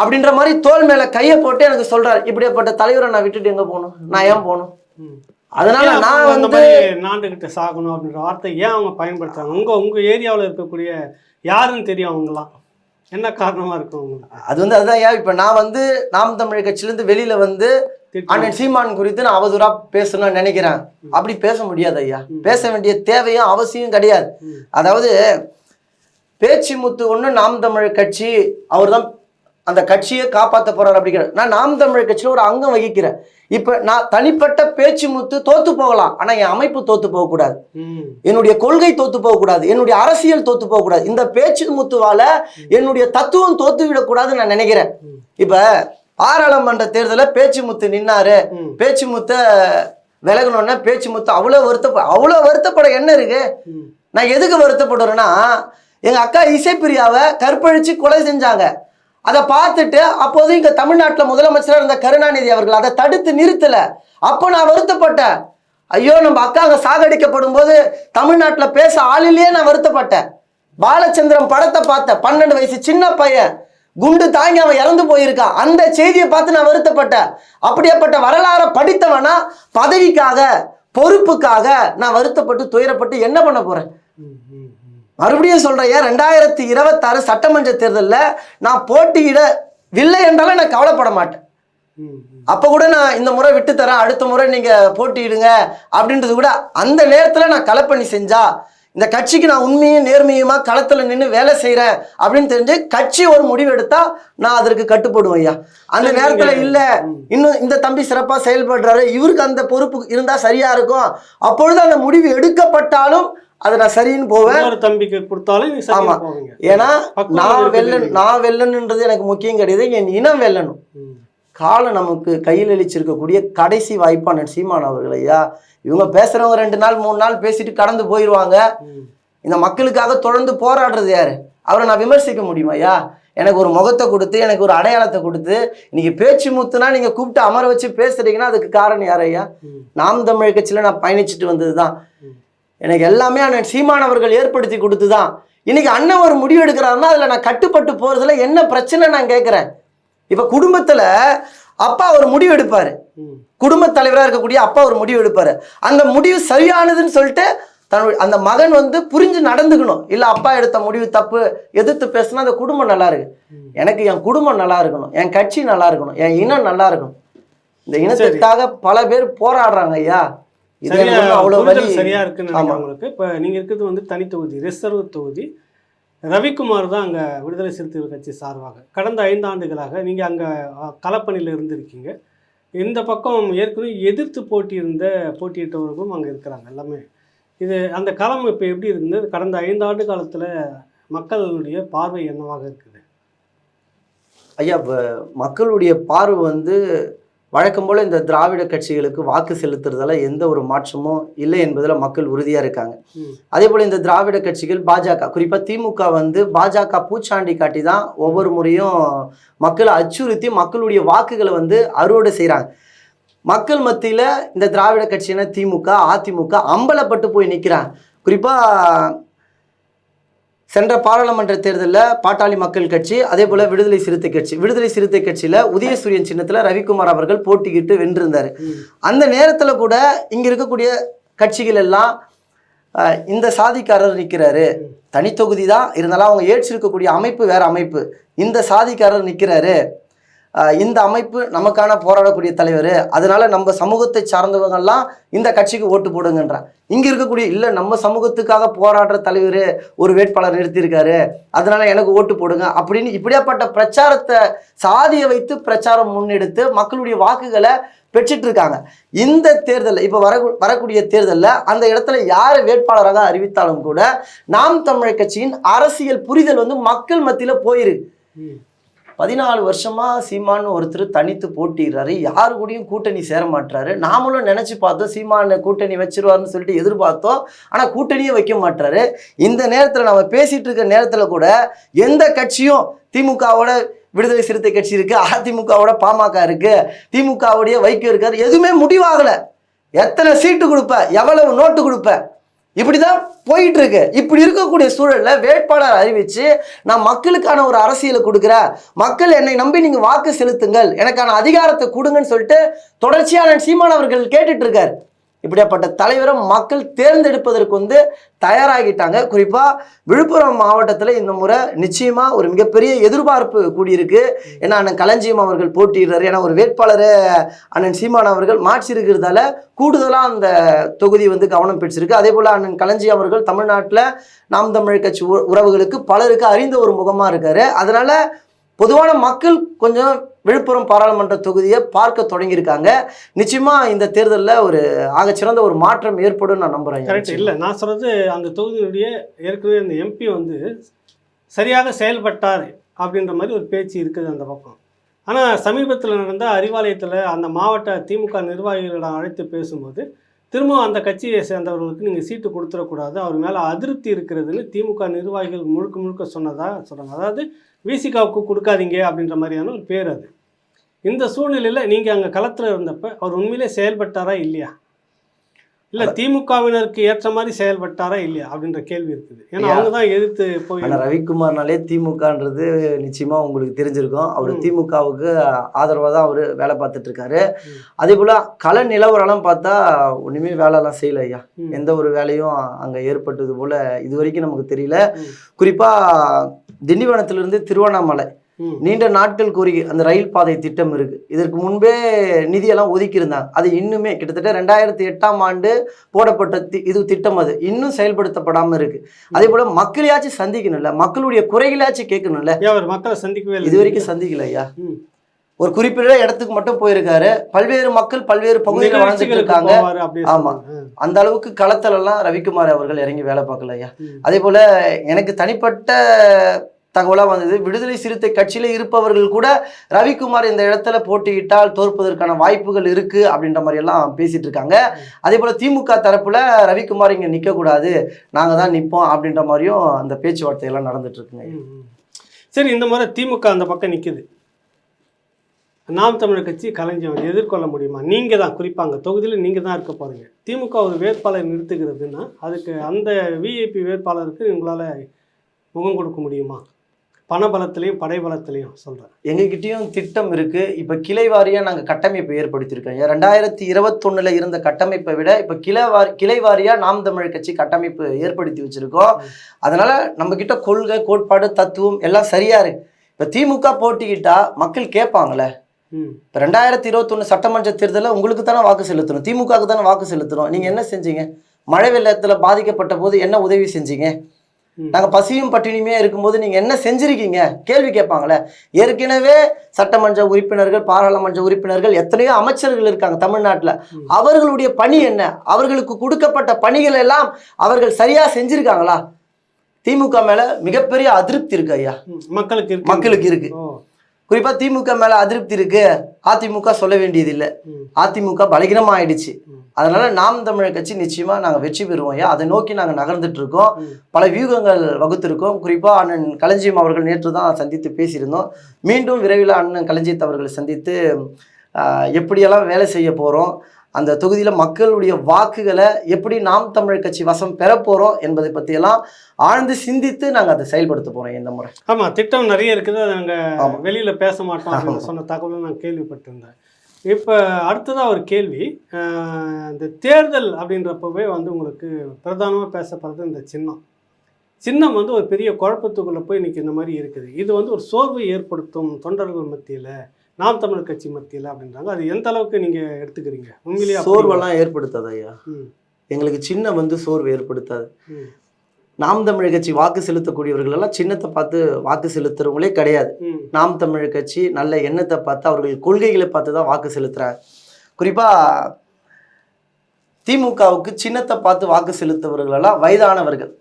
அப்படின்ற மாதிரி தோல் மேல கையை போட்டு எனக்கு சொல்றாரு. இப்படியாப்பட்ட தலைவரை நான் விட்டுட்டு எங்க போகணும்? நான் ஏன் போகணும்? அதனால நான் வந்து நாண்டுகிட்ட சாகணும் அப்படின்ற வார்த்தை ஏன் அவங்க பயன்படுத்துறாங்க? உங்க ஏரியாவில் இருக்கக்கூடிய யாருன்னு தெரியும் அவங்கலாம், என்ன காரணமா இருக்கும் உங்களுக்கு? அது வந்து அதுதான் ஐயா. இப்ப நான் வந்து நாம் தமிழ் கட்சியிலிருந்து வெளியில வந்து அண்ணன் சீமான் குறித்து நான் அவதூறா பேசணும்னு நினைக்கிறேன். அப்படி பேச முடியாது ஐயா. பேச வேண்டிய தேவையும் அவசியம் கிடையாது. அதாவது பேச்சுமுத்து ஒண்ணு நாம் தமிழ் கட்சி, அவர் தான் அந்த கட்சியை காப்பாற்ற போறாரு அப்படிங்கிற, நான் நாம் தமிழ் கட்சியில ஒரு அங்கம் வகிக்கிறேன். இப்ப நான் தனிப்பட்ட பேச்சு முத்து தோத்து போகலாம், ஆனா என் அமைப்பு தோத்து போக கூடாது, என்னுடைய கொள்கை தோத்து போக கூடாது, என்னுடைய அரசியல் தோத்து போக கூடாது. இந்த பேச்சு முத்துவால என்னுடைய தத்துவம் தோத்து விடக்கூடாதுன்னு நான் நினைக்கிறேன். இப்ப பாராளுமன்ற தேர்தல பேச்சு முத்து நின்னாரு, பேச்சு முத்த விலகணும்னா பேச்சு முத்து அவ்வளவு வருத்தப்பட என்ன இருக்கு? நான் எதுக்கு வருத்தப்படுறேன்னா, எங்க அக்கா இசைப்பிரியாவை கற்பழிச்சு கொலை செஞ்சாங்க. அதை பார்த்துட்டு அப்போது இங்க தமிழ்நாட்டில் முதலமைச்சராக இருந்த கருணாநிதி அவர்கள் அதை தடுத்து நிறுத்தல. அப்போ நான் வருத்தப்பட்டேன். ஐயோ, நம்ம அக்கா அங்க சாகடிக்கப்படும் போது தமிழ்நாட்டில் பேச ஆளிலேயே நான் வருத்தப்பட்டேன். பாலச்சந்திரன் படத்தை பார்த்தேன், 12 வயசு சின்ன பையன் குண்டு தாங்கி அவன் இறந்து போயிருக்கான். அந்த செய்தியை பார்த்து நான் வருத்தப்பட்டேன். அப்படியேப்பட்ட வரலாறை படித்தவனா பதவிக்காக பொறுப்புக்காக நான் வருத்தப்பட்டு துயரப்பட்டு என்ன பண்ண போறேன்? மறுபடியும் சொல்றேன், 2026 சட்டமன்ற தேர்தலில் நான் போட்டியிடவில்லை என்றாலும் நான் கவலைப்பட மாட்டேன். அப்ப கூட நான் இந்த முறை விட்டு தரேன், அடுத்த முறை நீங்க போட்டியிடுங்க அப்படின்றது கூட அந்த நேரத்துல நான் களப்பணி செஞ்சா, இந்த கட்சிக்கு நான் உண்மையும் நேர்மையுமா களத்துல நின்று வேலை செய்யறேன் அப்படின்னு தெரிஞ்சு கட்சி ஒரு முடிவு எடுத்தா நான் அதற்கு கட்டுப்படுவேன் ஐயா. அந்த நேரத்துல இல்ல, இன்னும் இந்த தம்பி சிறப்பா செயல்படுறாரு, இவருக்கு அந்த பொறுப்பு இருந்தா சரியா இருக்கும், அப்பொழுது அந்த முடிவு எடுக்கப்பட்டாலும் அதை நான் சரின்னு போவேன். தம்பிக்கு கொடுத்தாலும் ஆமா, ஏன்னா நான் வெல்லணுன்றது எனக்கு முக்கியம் கிடையாது, என் இனம் வெல்லணும். காலம் நமக்கு கையில் அளிச்சிருக்கக்கூடிய கடைசி வாய்ப்பான சீமான் அவர்கள் ஐயா. இவங்க பேசுறவங்க 2 நாள் 3 நாள் பேசிட்டு கடந்து போயிடுவாங்க. இந்த மக்களுக்காக தொடர்ந்து போராடுறது யாரு? அவரை நான் விமர்சிக்க முடியுமா ஐயா? எனக்கு ஒரு முகத்தை கொடுத்து, எனக்கு ஒரு அடையாளத்தை கொடுத்து, இன்னைக்கு பேச்சு முத்துனா நீங்க கூப்பிட்டு அமர வச்சு பேசுறீங்கன்னா அதுக்கு காரணம் யார் ஐயா? நாம் தமிழர் கட்சியில நான் பயணிச்சுட்டு வந்ததுதான். எனக்கு எல்லாமே அண்ணன் சீமான் அவர்கள் ஏற்படுத்தி கொடுத்துதான். இன்னைக்கு அண்ணன் ஒரு முடிவு எடுக்கிறாருன்னா அதுல நான் கட்டுப்பட்டு போறதுல என்ன பிரச்சனை நான் கேட்கிறேன். இப்ப குடும்பத்துல அப்பா ஒரு முடிவு எடுப்பாரு, குடும்ப தலைவராக இருக்கக்கூடிய அப்பா ஒரு முடிவு எடுப்பாரு. அந்த முடிவு சரியானதுன்னு சொல்லிட்டு அந்த மகன் புரிஞ்சு நடந்துக்கணும். இல்ல அப்பா எடுத்த முடிவு தப்பு எதிர்த்து பேசினா அந்த குடும்பம் நல்லா இருக்கு. எனக்கு என் குடும்பம் நல்லா இருக்கணும், என் கட்சி நல்லா இருக்கணும், என் இனம் நல்லா இருக்கணும். இந்த இனத்திற்காக பல பேர் போராடுறாங்க ஐயா. சரியா இருக்குன்னு உங்களுக்கு. இப்ப நீங்க இருக்கிறது தனி தொகுதி, ரிசர்வ் தொகுதி. ரவிக்குமார் தான் அங்கே விடுதலை சிறுத்தைகள் கட்சி சார்பாக கடந்த 5 ஆண்டுகளாக நீங்கள் அங்கே களப்பணியில் இருந்திருக்கீங்க. இந்த பக்கம் ஏற்கனவே எதிர்த்து போட்டியிட்டவர்களும் அங்கே இருக்கிறாங்க எல்லாமே. இது அந்த களம் இப்போ எப்படி இருந்தது? கடந்த 5 ஆண்டு காலத்தில் மக்களுடைய பார்வை என்னவாக இருக்குது ஐயா? இப்போ மக்களுடைய பார்வை வழக்கம் போல் இந்த திராவிட கட்சிகளுக்கு வாக்கு செலுத்துறதால எந்த ஒரு மாற்றமும் இல்லை என்பதில் மக்கள் உறுதியாக இருக்காங்க. அதே போல் இந்த திராவிட கட்சிகள் பாஜக, குறிப்பாக திமுக பாஜக பூச்சாண்டி காட்டி தான் ஒவ்வொரு முறையும் மக்களை அச்சுறுத்தி மக்களுடைய வாக்குகளை அறுவடை செய்கிறாங்க. மக்கள் மத்தியில் இந்த திராவிட கட்சியான திமுக அதிமுக அம்பலப்பட்டு போய் நிற்கிறாங்க. குறிப்பாக சென்ற பாராளுமன்ற தேர்தலில் பாட்டாளி மக்கள் கட்சி, அதே போல் விடுதலை சிறுத்தை கட்சியில் உதயசூரியன் சின்னத்தில் ரவிக்குமார் அவர்கள் போட்டிக்கிட்டு வென்றிருந்தார். அந்த நேரத்தில் கூட இங்கே இருக்கக்கூடிய கட்சிகள் எல்லாம் இந்த சாதிக்காரர் நிற்கிறாரு, தனித்தொகுதி தான் இருந்தாலும் அவங்க ஏற்றிருக்கக்கூடிய அமைப்பு வேற அமைப்பு, இந்த சாதிக்காரர் நிற்கிறாரு, இந்த அமைப்பு நமக்கான போராடக்கூடிய தலைவர், அதனால நம்ம சமூகத்தை சார்ந்தவங்கெல்லாம் இந்த கட்சிக்கு ஓட்டு போடுங்கன்றான். இங்க இருக்கக்கூடிய இல்ல நம்ம சமூகத்துக்காக போராடுற தலைவர் ஒரு வேட்பாளர் நிறுத்தியிருக்காரு, அதனால எனக்கு ஓட்டு போடுங்க அப்படின்னு இப்படியாப்பட்ட பிரச்சாரத்தை சாதியை வைத்து பிரச்சாரம் முன்னெடுத்து மக்களுடைய வாக்குகளை பெற்றுட்டு இருக்காங்க. இந்த தேர்தலில் இப்போ வரக்கூடிய தேர்தலில் அந்த இடத்துல யாரை வேட்பாளராக அறிவித்தாலும் கூட நாம் தமிழர் கட்சியின் அரசியல் புரிதல் மக்கள் மத்தியில் போயிருக்கு. 14 வருஷமா சீமான் ஒருத்தர் தனித்து போட்டிடுறாரு, யாரு கூடயும் கூட்டணி சேர மாட்டாரு. நாமளும் நினைச்சு பார்த்தோம் சீமான கூட்டணி வச்சிருவாருன்னு சொல்லிட்டு எதிர்பார்த்தோம், ஆனா கூட்டணியே வைக்க மாட்டாரு. இந்த நேரத்துல நம்ம பேசிட்டு இருக்க நேரத்துல கூட எந்த கட்சியும், திமுகவோட விடுதலை சிறுத்தை கட்சி இருக்கு, அதிமுகவோட பாமக இருக்கு, திமுகவுடைய வைகோ இருக்காரு, எதுவுமே முடிவாகல. எத்தனை சீட்டு கொடுப்ப, எவ்வளவு நோட்டு கொடுப்ப, இப்படிதான் போயிட்டு இருக்கு. இப்படி இருக்கக்கூடிய சூழல்ல வேட்பாளர் அறிவிச்சு நான் மக்களுக்கான ஒரு அரசியலை கொடுக்குறேன், மக்கள் என்னை நம்பி நீங்க வாக்கு செலுத்துங்கள், எனக்கான அதிகாரத்தை கொடுங்கன்னு சொல்லிட்டு தொடர்ச்சியான சீமான் அவர்கள் கேட்டுட்டு இருக்காரு. இப்படியாப்பட்ட தலைவரை மக்கள் தேர்ந்தெடுப்பதற்கு தயாராகிட்டாங்க. குறிப்பா விழுப்புரம் மாவட்டத்தில் இந்த முறை நிச்சயமா ஒரு மிகப்பெரிய எதிர்பார்ப்பு கூடியிருக்கு. ஏன்னா அண்ணன் களஞ்சியம் அவர்கள் போட்டிடுறாரு, ஏன்னா ஒரு வேட்பாளரை அண்ணன் சீமான் அவர்கள் மாற்றிருக்கிறதால கூடுதலாக அந்த தொகுதி கவனம் பெற்றிருக்கு. அதே போல அண்ணன் களஞ்சியம் அவர்கள் தமிழ்நாட்டில் நாம் தமிழர் கட்சி உறவுகளுக்கு பலருக்கு அறிந்த ஒரு முகமா இருக்காரு. அதனால பொதுவான மக்கள் கொஞ்சம் விழுப்புரம் பாராளுமன்ற தொகுதியை பார்க்க தொடங்கியிருக்காங்க. நிச்சயமா இந்த தேர்தலில் ஒரு ஆகச்சிறந்த ஒரு மாற்றம் ஏற்படும் நான் நம்புறேன். கரெக்ட். இல்லை, நான் சொல்றது அந்த தொகுதியினுடைய ஏற்கனவே அந்த எம்பி வந்து சரியாக செயல்பட்டார் அப்படின்ற மாதிரி ஒரு பேச்சு இருக்குது அந்த பக்கம். ஆனால் சமீபத்தில் நடந்த அறிவாலயத்தில் அந்த மாவட்ட திமுக நிர்வாகிகளிடம் அழைத்து பேசும்போது திரும்பவும் அந்த கட்சியை சேர்ந்தவர்களுக்கு நீங்கள் சீட்டு கொடுத்துடக்கூடாது, அவர் மேலே அதிருப்தி இருக்கிறதுன்னு திமுக நிர்வாகிகள் முழுக்க முழுக்க சொல்கிறாங்க. அதாவது விசிகாவுக்கு கொடுக்காதீங்க அப்படின்ற மாதிரியான ஒரு பேர் அது. இந்த சூழ்நிலையில் நீங்கள் அங்கே களத்தில் இருந்தப்போ அவர் உண்மையிலே செயல்பட்டாரா இல்லையா, இல்லை திமுகவினருக்கு ஏற்ற மாதிரி செயல்பட்டாரா இல்லையா அப்படின்ற கேள்வி இருக்குது. ஏன்னா அவங்க தான் எதிர்த்து போய். ஆனால் ரவிக்குமார்னாலே திமுகன்றது நிச்சயமா உங்களுக்கு தெரிஞ்சிருக்கும். அவர் திமுகவுக்கு ஆதரவாக தான் அவர் வேலை பார்த்துட்டு இருக்காரு. அதே போல் கள நிலவரம் பார்த்தா ஒன்றுமே வேலைலாம் செய்யலை ஐயா. எந்த ஒரு வேலையும் அங்கே ஏற்பட்டது போல் இது வரைக்கும் நமக்கு தெரியல. குறிப்பாக திண்டிவனத்திலிருந்து திருவண்ணாமலை நீண்ட நாட்கள் கோரிக்கை அந்த ரயில் பாதை திட்டம் இருக்கு. இதற்கு முன்பே நிதியெல்லாம் ஒதுக்கி இருந்தாங்க. அது இன்னுமே கிட்டத்தட்ட 2008ஆம் ஆண்டு போடப்பட்ட இது திட்டம் அது இன்னும் செயல்படுத்தப்படாம இருக்கு. அதே போல மக்களையாச்சும் சந்திக்கணும்ல, மக்களுடைய குறைகளாச்சும் கேட்கணும்ல. அவர் மக்களை சந்திக்கவே இல்லை, இது வரைக்கும் சந்திக்கல ஐயா. ஒரு குறிப்பிட்ட இடத்துக்கு மட்டும் போயிருக்காரு. பல்வேறு மக்கள் பல்வேறு பகுதியில் வாழ்ந்துட்டு இருக்காங்க. ஆமா, அந்த அளவுக்கு களத்துல எல்லாம் ரவிக்குமார் அவர்கள் இறங்கி வேலை பார்க்கல ஐயா. அதே போல எனக்கு தனிப்பட்ட தகவலாக வந்தது, விடுதலை சிறுத்தை கட்சியில் இருப்பவர்கள் கூட ரவிக்குமார் இந்த இடத்துல போட்டியிட்டால் தோற்பதற்கான வாய்ப்புகள் இருக்கு அப்படின்ற மாதிரி எல்லாம் பேசிட்டு இருக்காங்க. அதே போல திமுக தரப்புல ரவிக்குமார் இங்க நிற்கக்கூடாது, நாங்கள் தான் நிற்போம் அப்படின்ற மாதிரியும் அந்த பேச்சுவார்த்தையெல்லாம் நடந்துட்டு இருக்குங்க. சரி, இந்த முறை திமுக அந்த பக்கம் நிற்குது, நாம் தமிழர் கட்சி கலைஞர் எதிர்கொள்ள முடியுமா? நீங்கள் தான் குறிப்பாங்க தொகுதியில் நீங்கள் தான் இருக்க போகிறீங்க. திமுக ஒரு வேட்பாளர் நிறுத்துகிறதுன்னா அதுக்கு அந்த விஐபி வேட்பாளருக்கு உங்களால் முகம் கொடுக்க முடியுமா? பணபலத்திலையும் படைபலத்திலையும் சொல்கிறேன். எங்ககிட்டயும் திட்டம் இருக்குது. இப்போ கிளை வாரியாக நாங்கள் கட்டமைப்பை ஏற்படுத்தியிருக்கோம். 2021 இருந்த கட்டமைப்பை விட இப்போ கிளை வாரியாக நாம் தமிழர் கட்சி கட்டமைப்பு ஏற்படுத்தி வச்சுருக்கோம். அதனால் நம்மக்கிட்ட கொள்கை, கோட்பாடு, தத்துவம் எல்லாம் சரியாக இருக்குது. இப்போ திமுக போட்டிக்கிட்டா மக்கள் கேட்பாங்களே. இப்போ 2021 சட்டமன்ற தேர்தலில் உங்களுக்கு தானே வாக்கு செலுத்தணும், திமுகவுக்கு தானே வாக்கு செலுத்தணும். நீங்கள் என்ன செஞ்சீங்க? மழை வெள்ளத்தில் பாதிக்கப்பட்ட போது என்ன உதவி செஞ்சீங்க? நாங்கள் பசியும் பட்டினியுமே இருக்கும்போது நீங்கள் என்ன செஞ்சிருக்கீங்க? கேள்வி கேட்பாங்களே. ஏற்கனவே சட்டமன்ற உறுப்பினர்கள், பாராளுமன்ற உறுப்பினர்கள், எத்தனையோ அமைச்சர்கள் இருக்காங்க தமிழ்நாட்டில். அவர்களுடைய பணி என்ன? அவர்களுக்கு கொடுக்கப்பட்ட பணிகள் எல்லாம் அவர்கள் சரியா செஞ்சிருக்காங்களா? திமுக மேல மிகப்பெரிய அதிருப்தி இருக்கு ஐயா. மக்களுக்கு இருக்கு. குறிப்பா திமுக மேல அதிருப்தி இருக்கு. அதிமுக சொல்ல வேண்டியது இல்லை, அதிமுக பலகீனமா ஆயிடுச்சு. அதனால நாம் தமிழர் கட்சி நிச்சயமா நாங்க வெற்றி பெறுவோம் ஐயா. அதை நோக்கி நாங்க நகர்ந்துட்டு இருக்கோம். பல வியூகங்கள் வகுத்திருக்கோம். குறிப்பா அண்ணன் களஞ்சியம் அவர்கள் நேற்று தான் சந்தித்து பேசியிருந்தோம். மீண்டும் விரைவில் அண்ணன் களஞ்சியத்தை அவர்களை சந்தித்து எப்படியெல்லாம் வேலை செய்ய போறோம், அந்த தொகுதியில் மக்களுடைய வாக்குகளை எப்படி நாம் தமிழர் கட்சி வசம் பெற போகிறோம் என்பதை பற்றியெல்லாம் ஆழ்ந்து சிந்தித்து நாங்கள் அதை செயல்படுத்த போகிறோம் இந்த முறை. ஆமாம், திட்டம் நிறைய இருக்குது. அதை நாங்கள் வெளியில் பேச மாட்டோம் அப்படின்னு சொன்ன தகவலை நான் கேள்விப்பட்டிருந்தேன். இப்போ அடுத்ததாக ஒரு கேள்வி, இந்த தேர்தல் அப்படின்றப்பவே வந்து உங்களுக்கு பிரதானமாக பேசப்படுறது இந்த சின்னம் வந்து ஒரு பெரிய குழப்பத்துக்குள்ளே போய் இன்றைக்கி இந்த மாதிரி இருக்குது. இது வந்து ஒரு சோர்வை ஏற்படுத்தும் தொண்டர்கள் மத்தியில், நாம் தமிழர் கட்சி மத்தியில் அப்படின்றாங்க. அது எந்த அளவுக்கு நீங்கள் எடுத்துக்கிறீங்க? உண்மையிலேயே சோர்வெல்லாம் ஏற்படுத்தாது ஐயா. எங்களுக்கு சின்னம் வந்து சோர்வு ஏற்படுத்தாது. நாம் தமிழர் கட்சி வாக்கு செலுத்தக்கூடியவர்கள் எல்லாம் சின்னத்தை பார்த்து வாக்கு செலுத்துறவங்களே கிடையாது. நாம் தமிழர் கட்சி நல்ல எண்ணத்தை பார்த்து, அவர்கள் கொள்கைகளை பார்த்து தான் வாக்கு செலுத்துறாங்க. குறிப்பா திமுகவுக்கு சின்னத்தை பார்த்து வாக்கு செலுத்துவர்கள் எல்லாம் வயதானவர்கள்.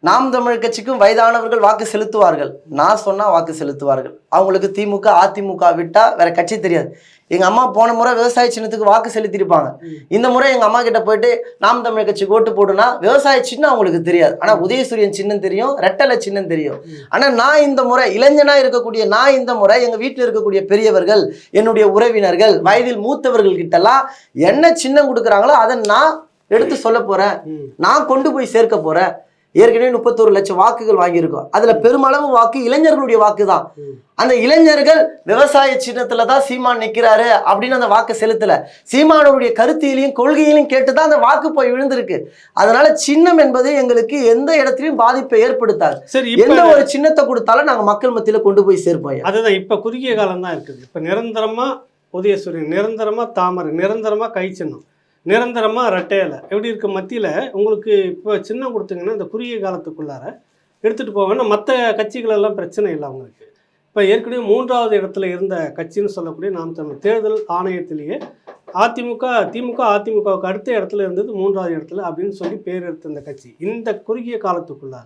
நாம் தமிழர் கட்சிக்கும் வயதானவர்கள் வாக்கு செலுத்துவார்கள். நான் சொன்னா வாக்கு செலுத்துவார்கள். அவங்களுக்கு திமுக, அதிமுக விட்டா வேற கட்சி தெரியாது. எங்க அம்மா போன முறை விவசாய சின்னத்துக்கு வாக்கு செலுத்திருப்பாங்க. இந்த முறை எங்க அம்மா கிட்ட போயிட்டு நாம் தமிழர் கட்சிக்கு ஓட்டு போடுனா விவசாய சின்னம் அவங்களுக்கு தெரியாது. ஆனா உதயசூரியன் சின்னம் தெரியும், ரெட்டலை சின்னம் தெரியும். ஆனா நான் இந்த முறை இளைஞனா இருக்கக்கூடிய இந்த முறை எங்க வீட்டில் இருக்கக்கூடிய பெரியவர்கள், என்னுடைய உறவினர்கள், வயதில் மூத்தவர்கள் கிட்டலாம் என்ன சின்னம் கொடுக்குறாங்களோ அதை நான் எடுத்து சொல்ல போறேன், நான் கொண்டு போய் சேர்க்க போறேன். ஏற்கனவே 31 லட்சம் வாக்குகள் வாங்கியிருக்கோம். அதுல பெருமளவு வாக்கு இளைஞர்களுடைய வாக்கு தான். அந்த இளைஞர்கள் விவசாய சின்னத்துல தான் சீமான் நிற்கிறாரு அப்படின்னு அந்த வாக்கு செலுத்தல. சீமானுடைய கருத்தியிலையும் கொள்கையிலையும் கேட்டுதான் அந்த வாக்கு போய் விழுந்திருக்கு. அதனால சின்னம் என்பது எங்களுக்கு எந்த இடத்துலையும் பாதிப்பை ஏற்படுத்தாது. எந்த ஒரு சின்னத்தை கொடுத்தாலும் நாங்க மக்கள் மத்தியில கொண்டு போய் சேர்ப்போம். அதுதான் இப்ப குறுகிய காலம் தான் இருக்குது. இப்ப நிரந்தரமா உதயசூரியன், நிரந்தரமா தாமரை, நிரந்தரமா கை சின்னம், நிரந்தரமாக ரெட்டையில எப்படி இருக்க மத்தியில் உங்களுக்கு இப்போ சின்னம் கொடுத்தீங்கன்னா இந்த குறுகிய காலத்துக்குள்ளார எடுத்துகிட்டு போவேன்னா மற்ற கட்சிகளெல்லாம் பிரச்சனை இல்லை அவங்களுக்கு. இப்போ இப்போ ஏற்கனவே 3வது இடத்துல இருந்த கட்சின்னு சொல்லக்கூடிய நாம் தமிழர் தேர்தல் ஆணையத்திலேயே திமுக அதிமுகவுக்கு அடுத்த இடத்துல இருந்தது 3வது இடத்துல அப்படின்னு சொல்லி பேர் எடுத்த இந்த கட்சி இந்த குறுகிய காலத்துக்குள்ளாக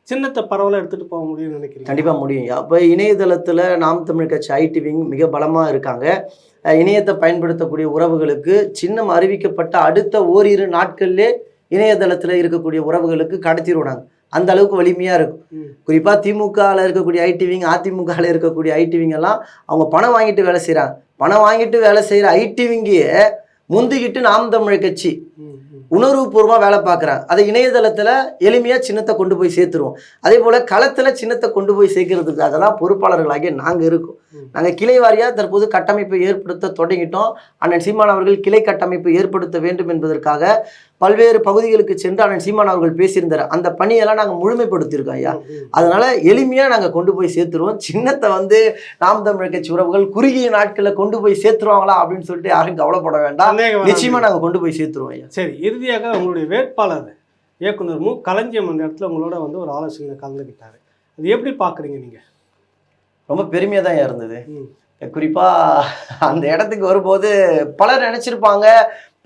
சின்னத்தை பரவலாக எடுத்துகிட்டு போக முடியும்னு நினைக்கிறேன். கண்டிப்பாக முடியும். அப்போ இணையதளத்தில் நாம் தமிழர் கட்சி ஐடி விங் மிக பலமாக இருக்காங்க. இணையத்தை பயன்படுத்தக்கூடிய உறவுகளுக்கு சின்னம் அறிவிக்கப்பட்ட அடுத்த ஓரிரு நாட்கள்லே இணையதளத்தில் இருக்கக்கூடிய உறவுகளுக்கு கடத்திடுவாங்க. அந்த அளவுக்கு வலிமையாக இருக்கும். குறிப்பாக திமுகவில் இருக்கக்கூடிய ஐடி விங் அதிமுகவில் இருக்கக்கூடிய ஐடி விங் எல்லாம் அவங்க பணம் வாங்கிட்டு வேலை செய்கிறாங்க. பணம் வாங்கிட்டு வேலை செய்கிற ஐடி விங்கியே முந்திக்கிட்டு நாம் தமிழர் கட்சி உணர்வுபூர்வமாக வேலை பார்க்குறாங்க. அதை இணையதளத்தில் எளிமையாக சின்னத்தை கொண்டு போய் சேர்த்துருவோம். அதே போல் களத்தில் சின்னத்தை கொண்டு போய் சேர்க்கறதுக்காக தான் பொறுப்பாளர்களாகிய நாங்கள் இருக்கோம். நாங்கள் கிளை வாரியாக தற்போது கட்டமைப்பை ஏற்படுத்த தொடங்கிட்டோம். அண்ணன் சீமான் அவர்கள் கிளை கட்டமைப்பை ஏற்படுத்த வேண்டும் என்பதற்காக பல்வேறு பகுதிகளுக்கு சென்று அண்ணன் சீமான் அவர்கள் பேசியிருந்தார். அந்த பணியெல்லாம் நாங்கள் முழுமைப்படுத்தியிருக்கோம் ஐயா. அதனால் எளிமையாக நாங்கள் கொண்டு போய் சேர்த்துருவோம். சின்னத்தை நாம் தமிழர் கட்சி உறவுகள் குறுகிய நாட்களில் கொண்டு போய் சேர்த்துருவாங்களா அப்படின்னு சொல்லிட்டு யாரும் கவலைப்பட வேண்டாம். நிச்சயமாக நாங்கள் கொண்டு போய் சேர்த்துருவோம் ஐயா. சரி, இறுதியாக உங்களுடைய வேட்பாளர் இயக்குனர் மு. களஞ்சியம் அந்த இடத்துல உங்களோட ஒரு ஆலோசனை கலந்துக்கிட்டாரு. அது எப்படி பார்க்குறீங்க நீங்கள்? ரொம்ப பெருமையாக தான் இருந்தது. குறிப்பாக அந்த இடத்துக்கு வரும்போது பலர் நினச்சிருப்பாங்க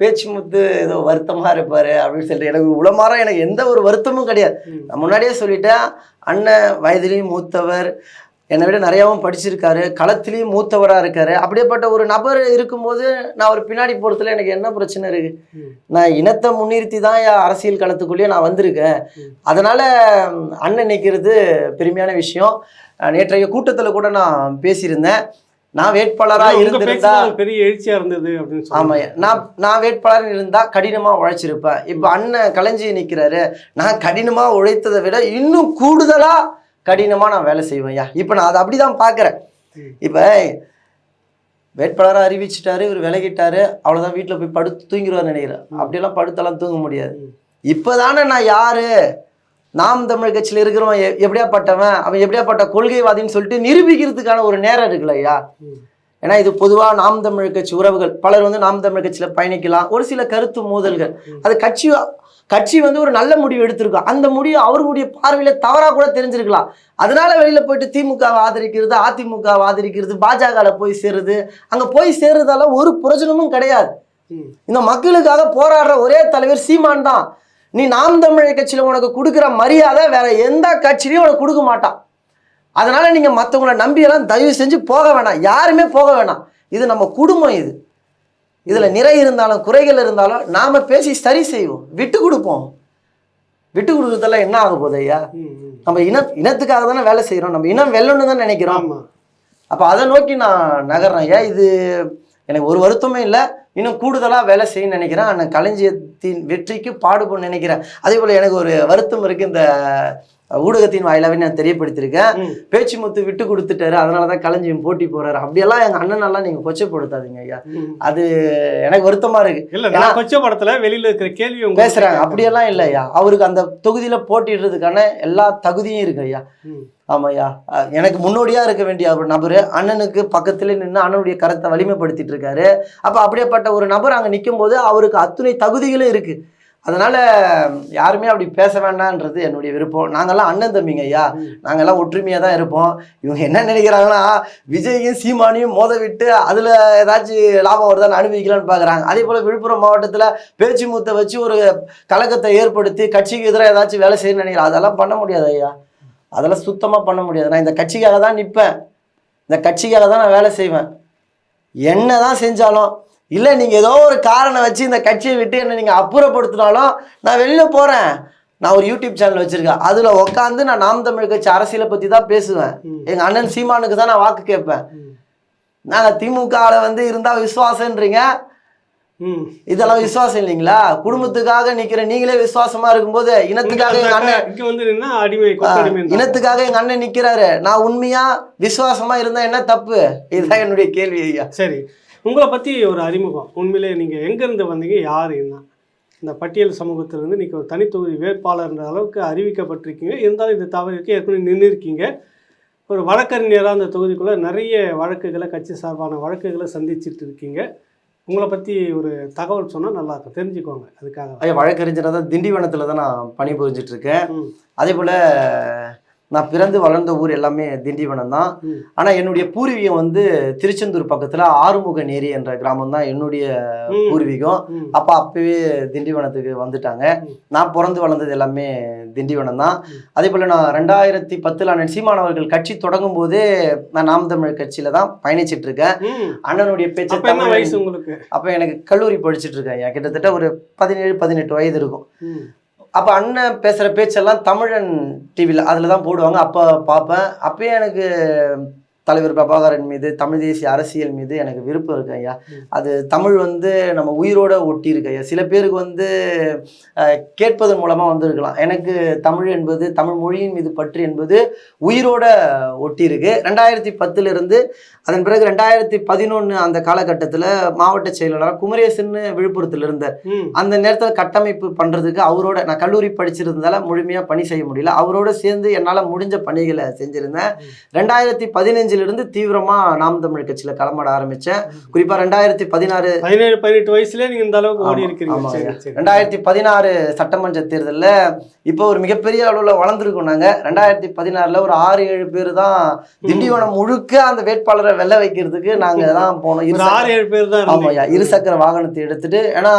பேச்சு முத்து ஏதோ வருத்தமாக இருப்பார் அப்படின்னு சொல்லிட்டு. எனக்கு உளமாற எனக்கு எந்த ஒரு வருத்தமும் கிடையாது. நான் முன்னாடியே சொல்லிட்டேன், அண்ணன் வயதிலையும் மூத்தவர், என்னை விட நிறையாவும் படிச்சிருக்காரு, களத்திலையும் மூத்தவராக இருக்காரு. அப்படியேப்பட்ட ஒரு நபர் இருக்கும்போது நான் ஒரு பின்னாடி போகிறதுல எனக்கு என்ன பிரச்சனை இருக்குது? நான் இனத்தை முன்னிறுத்தி தான் அரசியல் களத்துக்குள்ளேயே நான் வந்திருக்கேன். அதனால் அண்ணன் நிற்கிறது பெருமையான விஷயம். நேற்றைய கூட்டத்தில் கூட நான் பேசியிருந்தேன். நான் வேட்பாளராக இருந்திருந்தா பெரிய எழுச்சியாக இருந்தது அப்படின்னு. ஆமாம், நான் வேட்பாளர் இருந்தால் கடினமாக உழைச்சிருப்பேன். இப்போ அண்ணன் களஞ்சி நிற்கிறாரு, நான் கடினமாக உழைத்ததை விட இன்னும் கூடுதலாக கடினமாக நான் வேலை செய்வேன் ஐயா. இப்போ நான் அதை அப்படி தான் பார்க்குறேன். இப்போ வேட்பாளராக அறிவிச்சிட்டாரு, இவர் விலகிட்டாரு, அவ்வளோதான், வீட்டில் போய் படுத்து தூங்கிடுவார்னு நினைக்கிறேன். அப்படியெல்லாம் படுத்தெல்லாம் தூங்க முடியாது. இப்போ தானே நான் யார், நாம் தமிழ் கட்சியில் இருக்கிறவன் எப்படியாப்பட்டவன், அவன் எப்படியாப்பட்ட கொள்கைவாதின்னு சொல்லிட்டு நிரூபிக்கிறதுக்கான ஒரு நேரம் இருக்குல்ல ஐயா. ஏன்னா இது பொதுவாக நாம் தமிழ் கட்சி உறவுகள் பலர் நாம் தமிழ் கட்சியில் பயணிக்கலாம். ஒரு சில கருத்து மோதல்கள், அது கட்சி ஒரு நல்ல முடிவு எடுத்திருக்கோம். அந்த முடிவு அவர்களுடைய பார்வையில் தவறாக கூட தெரிஞ்சிருக்கலாம். அதனால வெளியில் போயிட்டு திமுகவை ஆதரிக்கிறது, அதிமுகவை ஆதரிக்கிறது, பாஜகவில் போய் சேருது. அங்கே போய் சேர்றதால ஒரு பிரயோஜனமும் கிடையாது. இந்த மக்களுக்காக போராடுற ஒரே தலைவர் சீமான் தான். நீ நாம் தமிழர் கட்சியில் உனக்கு கொடுக்குற மரியாதை வேற எந்த கட்சியிலையும் உனக்கு கொடுக்க மாட்டான். அதனால நீங்கள் மற்றவங்களை நம்பியெல்லாம் தயவு செஞ்சு போக வேணாம், யாருமே போக வேணாம். இது நம்ம குடும்பம். இதில் நிறை இருந்தாலும் குறைகள் இருந்தாலும் நாம் பேசி சரி செய்வோம், விட்டு கொடுப்போம். விட்டு கொடுக்குறதெல்லாம் என்ன ஆக போகுது ஐயா? நம்ம இனத்துக்காக தானே வேலை செய்கிறோம், நம்ம இனம் வெல்லணும்னு தான் நினைக்கிறோம். அப்போ அதை நோக்கி நான் நகர்றேன் ஐயா. இது எனக்கு ஒரு வருத்தமே இல்லை, இன்னும் கூடுதலாக வேலை செய்யணும்னு நினைக்கிறேன். ஆனால் களஞ்சியத்தின் வெற்றிக்கு பாடுபடணும்னு நினைக்கிறேன். அதே போல் எனக்கு ஒரு வருத்தம் இருக்குது, இந்த ஊடகத்தின் வாயிலாகவே நான் தெரியப்படுத்தியிருக்கேன். பேச்சு முத்து விட்டு கொடுத்துட்டாரு, அதனால தான் களஞ்சியம் போட்டி போறாரு. அப்படியெல்லாம் எங்கள் அண்ணனெல்லாம் நீங்கள் கொச்சப்படுத்தாதீங்க ஐயா. அது எனக்கு வருத்தமாக இருக்கு. இல்லை, கொச்சப்படத்தில் வெளியில் இருக்கிற கேள்வி பேசுகிறாங்க, அப்படியெல்லாம் இல்லை ஐயா. அவருக்கு அந்த தொகுதியில் போட்டிடுறதுக்கான எல்லா தகுதியும் இருக்கு ஐயா. ஆமாய்யா, எனக்கு முன்னோடியாக இருக்க வேண்டிய ஒரு நபர் அண்ணனுக்கு பக்கத்தில் நின்று அண்ணனுடைய கருத்தை வலிமைப்படுத்திட்டு இருக்காரு. அப்போ அப்படியேப்பட்ட ஒரு நபர் அங்கே நிற்கும் போது அவருக்கு அத்துணை தகுதிகளும் இருக்குது. அதனால் யாருமே அப்படி பேச வேண்டான்றது என்னுடைய விருப்பம். நாங்கள்லாம் அண்ணன் தம்பிங்க ஐயா, நாங்கள்லாம் ஒற்றுமையாக தான் இருப்போம். இவங்க என்ன நினைக்கிறாங்கன்னா விஜயையும் சீமானையும் மோத விட்டு அதில் ஏதாச்சும் லாபம் வருதான்னு அனுபவிக்கலான்னு பார்க்குறாங்க. அதே போல் விழுப்புரம் மாவட்டத்தில் பேச்சு மூத்தை வச்சு ஒரு கலக்கத்தை ஏற்படுத்தி கட்சிக்கு எதிராக ஏதாச்சும் வேலை செய்யணும்னு நினைக்கிறேன். அதெல்லாம் பண்ண முடியாது ஐயா, அதெல்லாம் சுத்தமாக பண்ண முடியாது. நான் இந்த கட்சிக்காக தான் நிற்பேன், இந்த கட்சிக்காக தான் நான் வேலை செய்வேன். என்ன தான் செஞ்சாலும் இல்லை, நீங்கள் ஏதோ ஒரு காரணம் வச்சு இந்த கட்சியை விட்டு என்னை நீங்கள் அப்புறப்படுத்தினாலும் நான் வெளியில் போகிறேன். நான் ஒரு யூடியூப் சேனல் வச்சுருக்கேன், அதில் உட்காந்து நான் நாம் தமிழ் கட்சி அரசியலை பற்றி தான் பேசுவேன். எங்கள் அண்ணன் சீமானுக்கு தான் நான் வாக்கு கேட்பேன். நாங்கள் திமுகவில் இருந்தால் விசுவாசன்றீங்க, இதெல்லாம் விசுவாசம் இல்லைங்களா? குடும்பத்துக்காக நிக்கிற நீங்களே விசுவாசமா இருக்கும்போது இனத்துக்காக எங்க அண்ணன் இனத்துக்காக எங்க அண்ணன் நிக்கிறாரு, நான் உண்மையா விசுவாசமா இருந்தா என்ன தப்பு? இதுதான் என்னுடைய கேள்வி ஐயா. சரி, உங்களை பத்தி ஒரு அறிமுகம். உண்மையிலே நீங்க எங்க இருந்து வந்தீங்க, யாரு, என்ன? இந்த பட்டியல் சமூகத்திலிருந்து நீங்க ஒரு தனித்தொகுதி வேட்பாளர்ன்ற அளவுக்கு அறிவிக்கப்பட்டிருக்கீங்க. இருந்தாலும் இது தவறிருக்கு, ஏற்கனவே நின்று இருக்கீங்க. ஒரு வழக்கறிஞராக அந்த தொகுதிக்குள்ள நிறைய வழக்குகளை, கட்சி சார்பான வழக்குகளை சந்திச்சுட்டு இருக்கீங்க. உங்களை பற்றி ஒரு தகவல் சொன்னால் நல்லா இருக்கும், தெரிஞ்சுக்கோங்க. அதுக்காக ஐயா, வழக்கறிஞராக தான் திண்டிவனத்தில் தான் நான் பணிபுரிஞ்சிட்ருக்கேன். அதே போல் நான் பிறந்து வளர்ந்த ஊர் எல்லாமே திண்டிவனம் தான். ஆனால் என்னுடைய பூர்வீகம் வந்து திருச்செந்தூர் பக்கத்தில் ஆறுமுகநேரி என்ற கிராமம் தான் என்னுடைய பூர்வீகம். அப்பவே திண்டிவனத்துக்கு வந்துட்டாங்க. நான் பிறந்து வளர்ந்தது எல்லாமே திண்டிவனம் தான். அதே போல் நான் 2010 அண்ணன் சீமான் அவர்கள் கட்சி தொடங்கும் போதே நான் நாம் தமிழர் கட்சியில தான் பயணிச்சிட்டு இருக்கேன். அண்ணனுடைய பேச்சு வயசு உங்களுக்கு? அப்போ எனக்கு கல்லூரி படிச்சுட்டு இருக்கேன். கிட்டத்தட்ட ஒரு 17-18 வயது இருக்கும். அப்போ அண்ணன் பேசுகிற பேச்செல்லாம் தமிழன் டிவியில் அதில் தான் போடுவாங்க. அப்போ பார்ப்பேன். அப்பயே எனக்கு தலைவர் பிரபாகரன் மீது, தமிழ் தேசிய அரசியல் மீது எனக்கு விருப்பம் இருக்கு ஐயா. அது தமிழ் வந்து நம்ம உயிரோட ஒட்டி இருக்கு ஐயா. சில பேருக்கு வந்து கேட்பதன் மூலமாக வந்திருக்கலாம். எனக்கு தமிழ் என்பது, தமிழ் மொழியின் மீது பற்று என்பது உயிரோட ஒட்டி இருக்கு. 2010 அதன் பிறகு 2011 அந்த காலகட்டத்தில் மாவட்ட செயலாளர் குமரேசன் விழுப்புரத்தில் இருந்தார். அந்த நேரத்தில் கட்டமைப்பு பண்ணுறதுக்கு அவரோட நான் கல்லூரி படிச்சிருந்ததால முழுமையாக பணி செய்ய முடியல. அவரோட சேர்ந்து என்னால் முடிஞ்ச பணிகளை செஞ்சுருந்தேன். 2015 தீவிரமா நாம் தமிழ் கட்சியில களமாட ஆரம்பிச்சேன். குறிப்பா 2016-18 வயசுல நீங்க இந்த அளவுக்கு ஓடி இருக்கீங்க. 2016 சட்டமன்ற தேர்தலில் இப்போ ஒரு மிகப்பெரிய அளவுல வளர்ந்துருக்கோம். நாங்க 2016 ஒரு 6-7 பேர் தான் திண்டிவனம் முழுக்க அந்த வேட்பாளரை வெல்ல வைக்கிறதுக்கு நாங்க தான் போனோம். 6-7 பேர் தான். ஆமாய்யா, இருசக்கர வாகனத்தை எடுத்துட்டு. ஏன்னா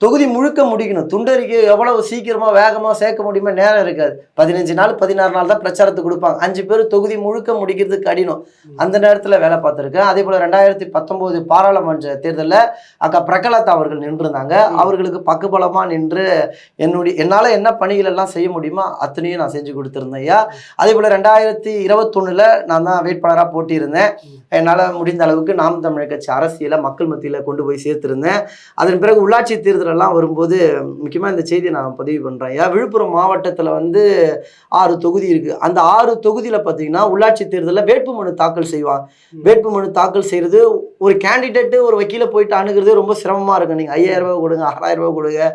தொகுதி முழுக்க முடிக்கணும். துண்டறிக்கை எவ்வளவு சீக்கிரமா வேகமா சேர்க்க முடியுமா நேரம் இருக்காது. 15 நாள் 16 நாள் தான் பிரச்சாரத்துக்கு கொடுப்பாங்க. 5 பேர் தொகுதி முழுக்க முடிக்கிறது கடினம். அந்த நேரத்தில் வேலை பார்த்துருக்கேன். அதே போல 2019 பாராளுமன்ற தேர்தலில் அக்கா பிரகலாத் அவர்கள் நின்றுருந்தாங்க. அவர்களுக்கு பக்குபலமா நின்று என்னால் என்ன பணிகள் எல்லாம் செய்ய முடியுமோ அத்தனையும் நான் செஞ்சு கொடுத்துருந்தேன் ஐயா. அதே போல 2021 நான் தான் வேட்பாளராக போட்டியிருந்தேன். என்னால் முடிந்த அளவுக்கு நாம் தமிழர் கட்சி அரசியலை மக்கள் மத்தியில் கொண்டு போய் சேர்த்திருந்தேன். அதன் பிறகு உள்ளாட்சி தேர்தல் எல்லாம் வரும்போது முக்கியமாக இந்த செய்தியை நான் பதிவு பண்ணுறேன். விழுப்புரம் மாவட்டத்தில் வந்து 6 தொகுதி இருக்குது. அந்த 6 தொகுதியில் பார்த்தீங்கன்னா உள்ளாட்சி தேர்தலில் வேட்புமனு தாக்கல் செய்வாங்க. வேட்புமனு தாக்கல் செய்கிறது ஒரு கேண்டிடேட்டு ஒரு வக்கீலை போயிட்டு அணுகிறது ரொம்ப சிரமமாக இருக்கும். நீங்கள் 5000 ரூபா கொடுங்க, 6000 ரூபா கொடுங்க,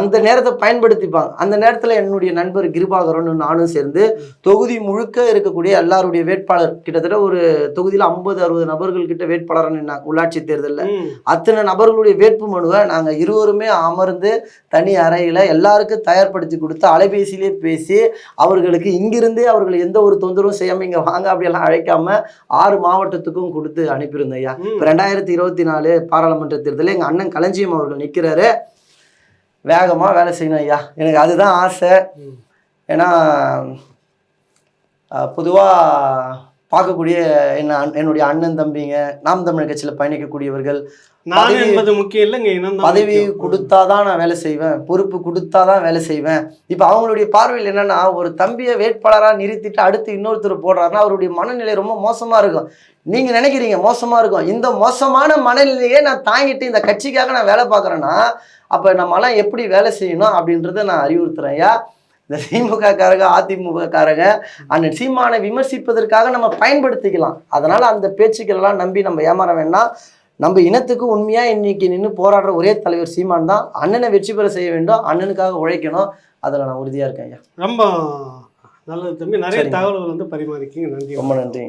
அந்த நேரத்தை பயன்படுத்திப்பாங்க. அந்த நேரத்தில் என்னுடைய நண்பர் கிருபாகரன் நானும் சேர்ந்து தொகுதி முழுக்க இருக்கக்கூடிய எல்லாருடைய வேட்பாளர் கிட்டத்தட்ட ஒரு தொகுதியில் 50-60 நபர்கள் கிட்ட வேட்பாளர் நின்னாங்க. உள்ளாட்சி தேர்தலில் அத்தனை நபர்களுடைய வேட்பு மனுவை நாங்கள் இருவருமே அமர்ந்து தனி அறையில் எல்லாருக்கும் தயார்படுத்தி கொடுத்து அலைபேசியிலே பேசி அவர்களுக்கு இங்கிருந்தே அவர்கள் எந்த ஒரு தொந்தரவும் செய்யாமல் இங்கே வாங்க அப்படியெல்லாம் அழைக்காம 6 மாவட்டத்துக்கும் கொடுத்து அனுப்பியிருந்தேன் ஐயா. இப்போ 2024 பாராளுமன்ற தேர்தலில் எங்கள் அண்ணன் களஞ்சியம் அவர்கள் நிற்கிறாரு. வேகமாக வேலை செய்யணும் ஐயா, எனக்கு அதுதான் ஆசை. ஏன்னா பொதுவாக பார்க்கக்கூடிய என்னுடைய அண்ணன் தம்பிங்க நாம் தமிழர் கட்சியில் பயணிக்கக்கூடியவர்கள் பதவி கொடுத்தாதான் நான் வேலை செய்வேன், பொறுப்பு கொடுத்தாதான் வேலை செய்வேன். இப்போ அவங்களுடைய பார்வையில் என்னன்னா, ஒரு தம்பியை வேட்பாளராக நிறுத்திட்டு அடுத்து இன்னொருத்தர் போடுறாருன்னா அவருடைய மனநிலை ரொம்ப மோசமாக இருக்கும். நீங்கள் நினைக்கிறீங்க மோசமாக இருக்கும். இந்த மோசமான மனநிலையே நான் தாங்கிட்டு இந்த கட்சிக்காக நான் வேலை பார்க்குறேன்னா அப்போ நம்மளாம் எப்படி வேலை செய்யணும் அப்படின்றத நான் அறிவுறுத்துறேன் ஐயா. இந்த திமுக காரங்க அதிமுக காரங்க அண்ணன் சீமானை விமர்சிப்பதற்காக நம்ம பயன்படுத்திக்கலாம். அதனால் அந்த பேச்சுக்கள் எல்லாம் நம்பி நம்ம ஏமாற வேண்டாம். நம்ம இனத்துக்கு உண்மையாக இன்னைக்கு நின்று போராடுற ஒரே தலைவர் சீமான் தான். அண்ணனை வெற்றி பெற செய்ய வேண்டும், அண்ணனுக்காக உழைக்கணும். அதில் நான் உறுதியாக இருக்கேன் ஐயா. ரொம்ப நல்லது தம்பி. நிறைய தகவல்கள் வந்து பரிமாறிக்கிங்க. நன்றி. ரொம்ப நன்றி.